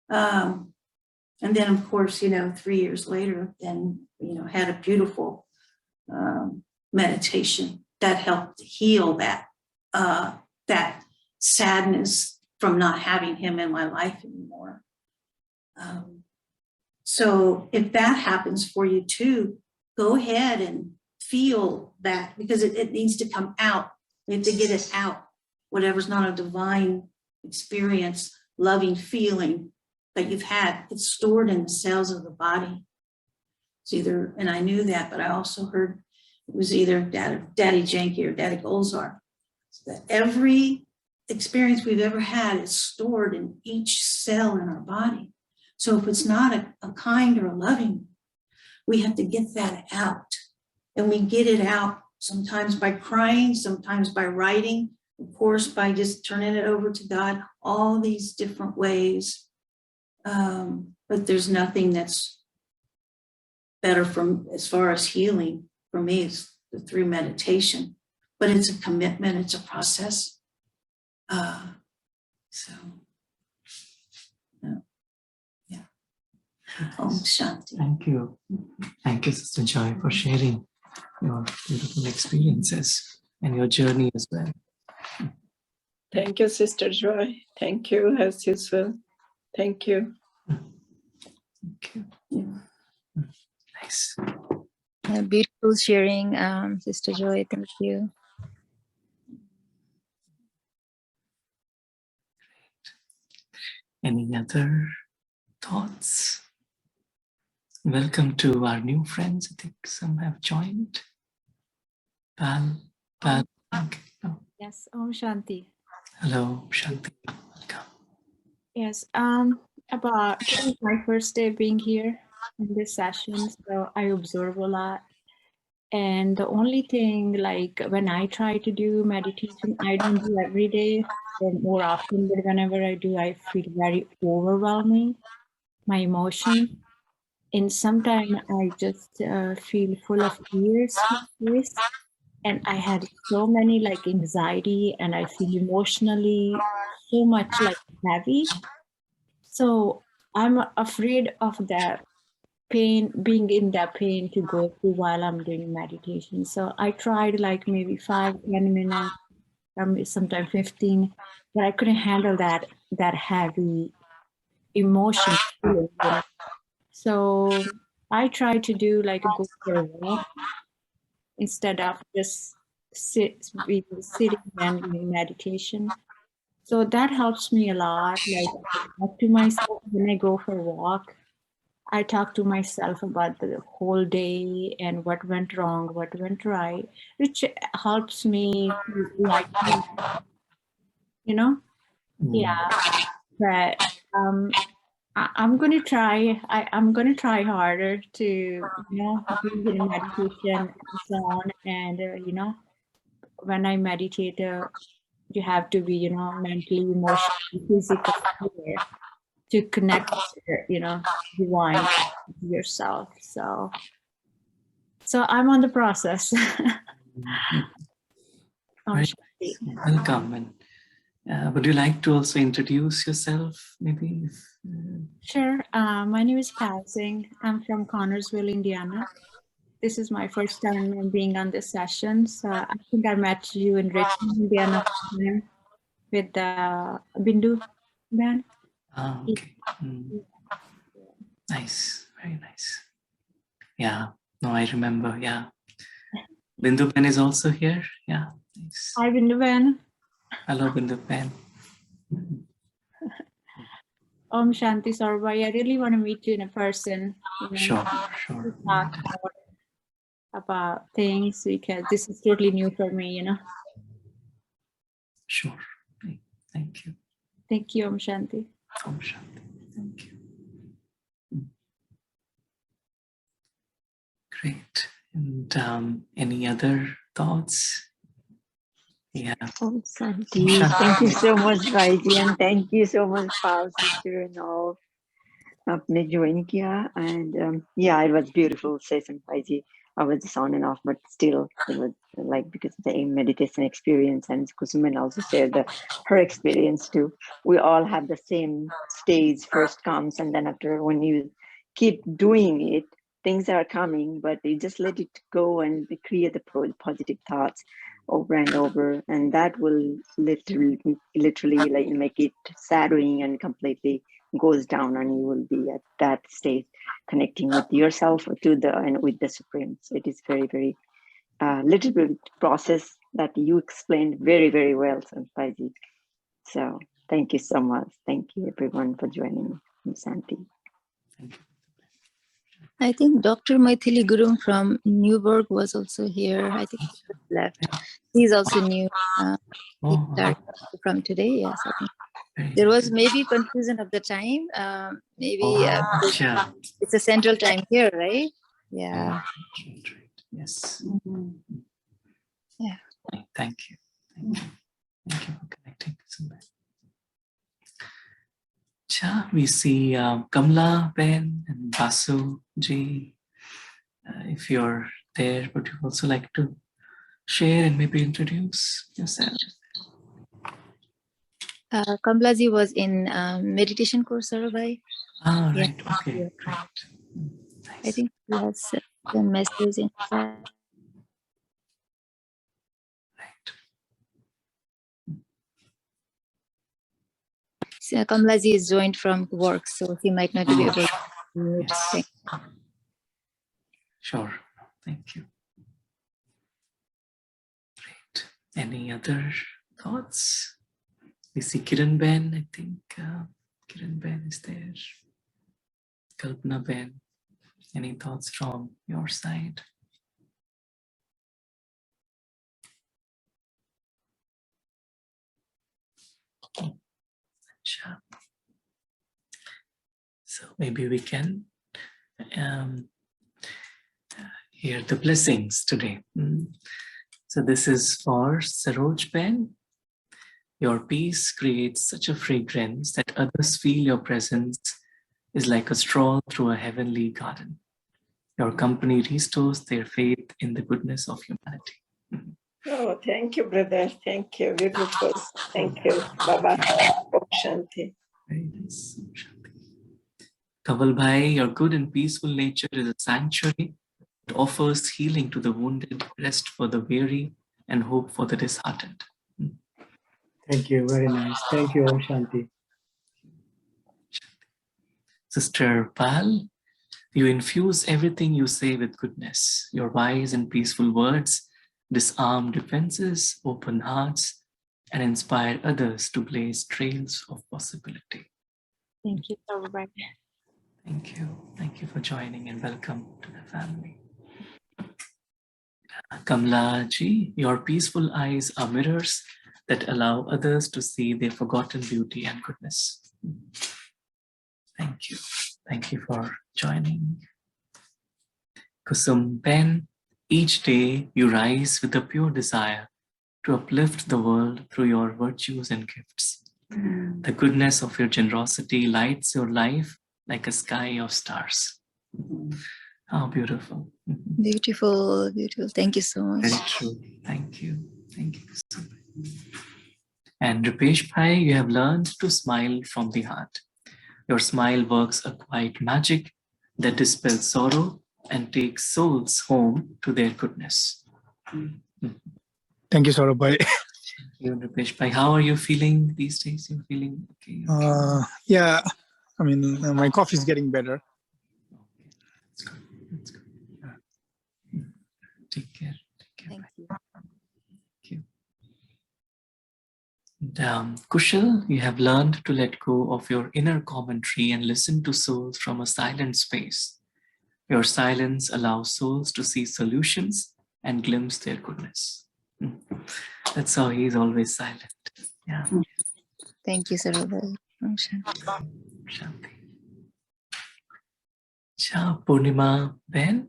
And then, of course, 3 years later, then, had a beautiful meditation that helped heal that sadness from not having him in my life anymore. So if that happens for you too, go ahead and feel that, because it needs to come out. We have to get it out. Whatever's not a divine experience, loving feeling that you've had, it's stored in the cells of the body. It's either, and I knew that, but I also heard it was either Daddy Janky or Daddy Golzar. So that every experience we've ever had is stored in each cell in our body. So if it's not a kind or a loving, we have to get that out. And we get it out sometimes by crying, sometimes by writing, of course, by just turning it over to God, all these different ways. But there's nothing that's better from as far as healing for me is through meditation. But it's a commitment, it's a process. Yeah. Om Shanti. Thank you. Thank you, Sister Joy, for sharing your beautiful experiences and your journey as well. Thank you, Sister Joy. Thank you, as usual. Thank you. Thank you. Yeah. Nice. Beautiful sharing, Sister Joy. Thank you. Any other thoughts? Welcome to our new friends. I think some have joined. Pal. Oh. Yes, Om Shanti. Hello, Shanti. Welcome. Yes, about this is my first day being here in this session, so I observe a lot. And the only thing, like when I try to do meditation, I don't do every day or more often, but whenever I do, I feel very overwhelming, my emotion. and sometimes I just feel full of tears with this. And I had so many like anxiety, and I feel emotionally so much like heavy. So I'm afraid of that pain, being in that pain to go through while I'm doing meditation. So I tried like maybe 5-10 minutes, sometimes 15, but I couldn't handle that heavy emotion feeling, you know. So I try to do like go for a walk instead of just sitting and doing meditation. So that helps me a lot. Like I talk to myself when I go for a walk. I talk to myself about the whole day and what went wrong, what went right, which helps me to like, you know, yeah. But I'm going to try. I'm going to try harder to, be in meditation zone. And, when I meditate, you have to be, mentally, emotionally, physically aware to connect, divine to yourself. So I'm on the process. Right. Welcome. And would you like to also introduce yourself, maybe? Sure. My name is Pal Singh. I'm from Connorsville, Indiana. This is my first time being on this session. So I think I met you in Richmond, Indiana, with the Bindu band. Okay. Nice. Very nice. Yeah. No, I remember. Yeah. Bindu Ben is also here. Yeah. Nice. Hi, Bindu Ben. Hello, Bindu Ben. Om Shanti Sarvai. I really want to meet you in person. Sure. To talk more about things, because this is totally new for me, Sure. Thank you. Thank you, Om Shanti. Om Shanti. Thank you. Great. And any other thoughts? Yeah. Om Santi. Thank you so much, Vaiji, and thank you so much, Pal sister, and all. आपने join किया, and yeah, it was beautiful session, Vaiji. I was just on and off, but still, it was like, because of the meditation experience, and Kusuman also shared her experience too. We all have the same stage. First comes, and then after, when you keep doing it, things are coming, but you just let it go and create the positive thoughts over and over, and that will literally like make it saddening and completely goes down, and you will be at that stage connecting with yourself and with the Supreme. So it is very, very little bit process that you explained very, very well, Sanpaiji. So thank you so much. Thank you everyone for joining me, Santi. I think Dr. Maithili Gurum from Newburgh was also here. I think he just left. He's also new. He started from today. Yes, I think. There was maybe confusion of the time. Maybe it's a central time here, right? Yeah. Yes. Yeah. Thank you. Thank you. Thank you for connecting. We see Kamla Ben and Basu Ji. If you're there, would you also like to share and maybe introduce yourself? Kamlaji was in meditation course, Sarabhai. Right. Okay. Yeah. Great. Nice. I think he has the message in chat. So Kamlaji is joined from work, so he might not be able to mute. Yes. Sure. Thank you. Great. Any other thoughts? We see Kiran Ben. I think Kiran Ben is there. Kalpana Ben. Any thoughts from your side? So maybe we can hear the blessings today. So this is for Saroj Ben. Your peace creates such a fragrance that others feel your presence is like a stroll through a heavenly garden. Your company restores their faith in the goodness of humanity. Oh, thank you, brother. Thank you. Beautiful. Thank you, Baba. Om Shanti. Very nice. Kaval Bhai, your good and peaceful nature is a sanctuary. It offers healing to the wounded, rest for the weary, and hope for the disheartened. Thank you. Very nice. Thank you, Om Shanti. Sister Pal, you infuse everything you say with goodness. Your wise and peaceful words disarm defenses, open hearts, and inspire others to blaze trails of possibility. Thank you, Sarabhai. Thank you. Thank you for joining and welcome to the family. Kamla ji, your peaceful eyes are mirrors that allow others to see their forgotten beauty and goodness. Thank you. Thank you for joining. Kusum Ben, each day you rise with a pure desire to uplift the world through your virtues and gifts. The goodness of your generosity lights your life like a sky of stars. How beautiful. Beautiful, beautiful. Thank you so much. Very true. Thank you. Thank you so much. And Rupesh Bhai, you have learned to smile from the heart. Your smile works a quiet magic that dispels sorrow and takes souls home to their goodness. Thank you, Saurabh. Thank you, Rupesh Bhai. How are you feeling these days? You're feeling okay? Yeah, I mean, my cough is getting better. Okay. That's good. That's good. Yeah. Take care. Take care. Thank you. Thank you. And, Kushal, you have learned to let go of your inner commentary and listen to souls from a silent space. Your silence allows souls to see solutions and glimpse their goodness. That's how he's always silent. Yeah. Thank you, Sarabhai. Om Shanti. Shanti. Cha Purnima Ben,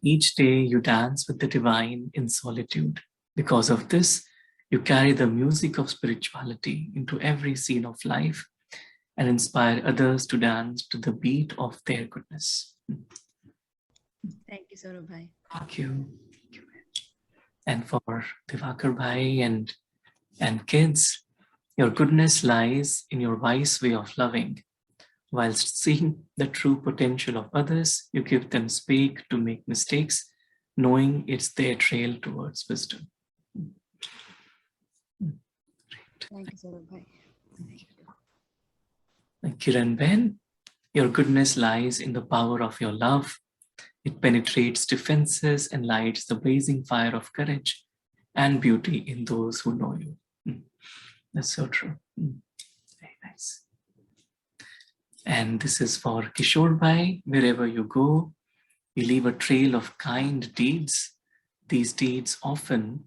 each day you dance with the divine in solitude. Because of this, you carry the music of spirituality into every scene of life and inspire others to dance to the beat of their goodness. Thank you, Sarabhai. Thank you. Thank you. And for Divakar Bhai and kids, your goodness lies in your wise way of loving. Whilst seeing the true potential of others, you give them space to make mistakes, knowing it's their trail towards wisdom. Thank you, Sarabhai. And Kiran Ben, your goodness lies in the power of your love. It penetrates defenses and lights the blazing fire of courage and beauty in those who know you. That's so true. Very nice. And this is for Kishore Bhai. Wherever you go, you leave a trail of kind deeds. These deeds soften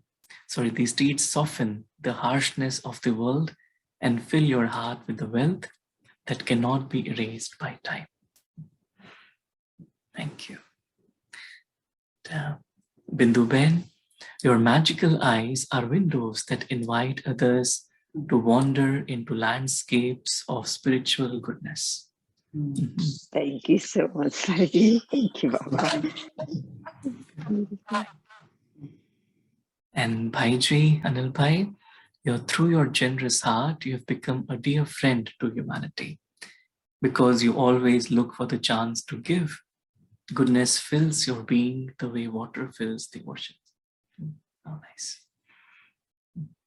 the harshness of the world and fill your heart with the wealth that cannot be erased by time. Thank you. Bindu Ben, your magical eyes are windows that invite others to wander into landscapes of spiritual goodness. Thank you so much, Saji. Thank you, Baba. And Bhaiji, Anil Bhai, through your generous heart, you have become a dear friend to humanity. Because you always look for the chance to give, goodness fills your being the way water fills the ocean. Oh, nice.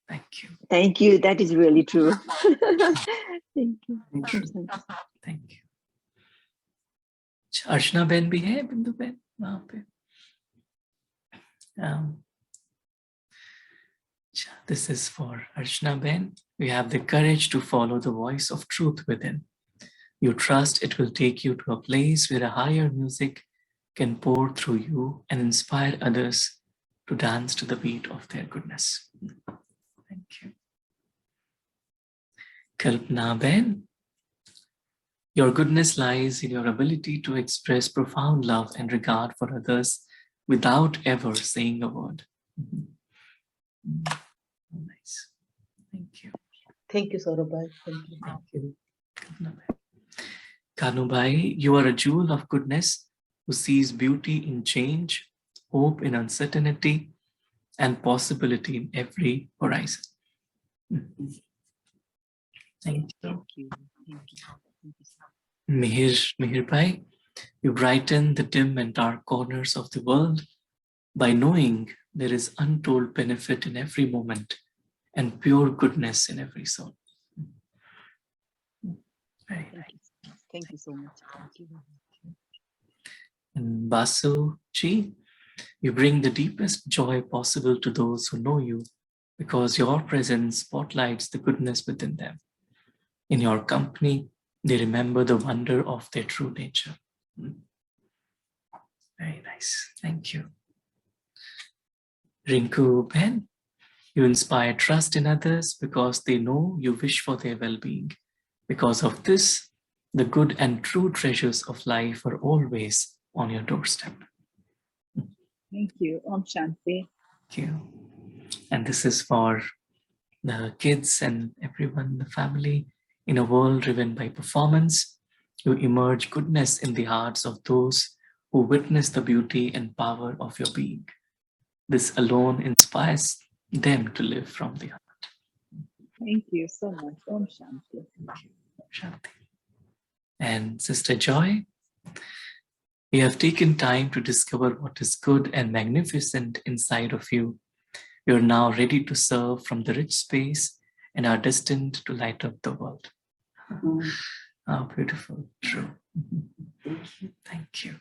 Thank you. Thank you. That is really true. Thank you. Thank you. Archana Ben bhi hai, Bindu Ben, wahan pe. This is for Archana Ben. We have the courage to follow the voice of truth within. You trust it will take you to a place where a higher music can pour through you and inspire others to dance to the beat of their goodness. Thank you. Kalpana Ben, your goodness lies in your ability to express profound love and regard for others without ever saying a word. Nice. Thank you. Thank you, Saurabh. Thank you. Thank you. Kanubai, you are a jewel of goodness who sees beauty in change, hope in uncertainty, and possibility in every horizon. Thank you. Mihir Bhai, you brighten the dim and dark corners of the world by knowing there is untold benefit in every moment and pure goodness in every soul. Very nice. Thank you so much. Thank you. And Basu Ji, you bring the deepest joy possible to those who know you because your presence spotlights the goodness within them. In your company, they remember the wonder of their true nature. Very nice. Thank you. Rinku Ben, you inspire trust in others because they know you wish for their well-being. Because of this, the good and true treasures of life are always on your doorstep. Thank you. Om Shanti. Thank you. And this is for the kids and everyone in the family. In a world driven by performance, you emerge goodness in the hearts of those who witness the beauty and power of your being. This alone inspires them to live from the heart. Thank you so much. Om Shanti. Shanti. And Sister Joy, you have taken time to discover what is good and magnificent inside of you. You're now ready to serve from the rich space and are destined to light up the world. How beautiful, true. Thank you.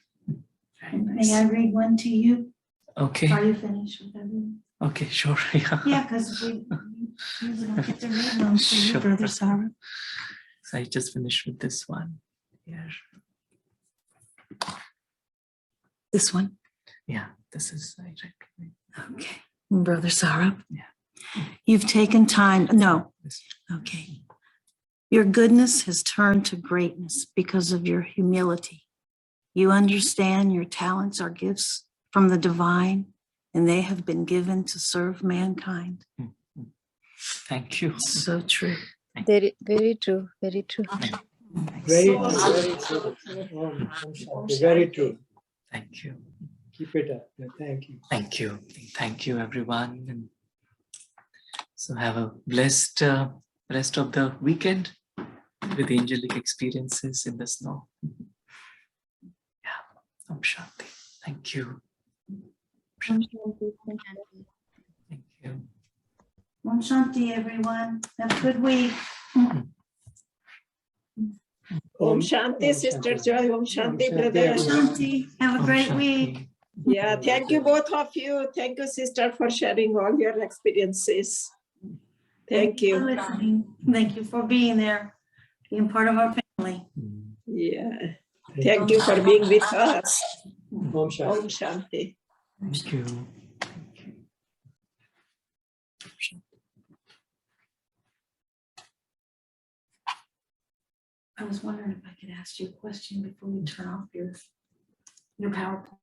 Very nice. May I read one to you? Okay. Are you finished with everything? Okay, sure. Yeah, because we usually don't get to read them for you, Sure. Brother Sarah. So I just finished with this one. Here. This one? Yeah, this is I read. Okay. Brother Sarah? Yeah. You've taken time. No. This. Okay. Your goodness has turned to greatness because of your humility. You understand your talents are gifts from the divine, and they have been given to serve mankind. Thank you. So true. Very, very true. Very true. Very true. Very true. Om Shanti. Very true. Thank you. Keep it up. Thank you. Thank you. Thank you, everyone. And so have a blessed rest of the weekend with angelic experiences in the snow. Yeah. Om Shanti. Thank you. Om Shanti. Thank you. Om Shanti, everyone. Have a good week. Om Shanti, Sister Joy. Om Shanti, brother. Om Shanti. Have a great week. Yeah, thank you, both of you. Thank you, sister, for sharing all your experiences. Thank you. For listening. Thank you for being there, being part of our family. Yeah. Thank you for being with us. Om Shanti. Om Shanti. Thank you. I was wondering if I could ask you a question before we turn off your PowerPoint.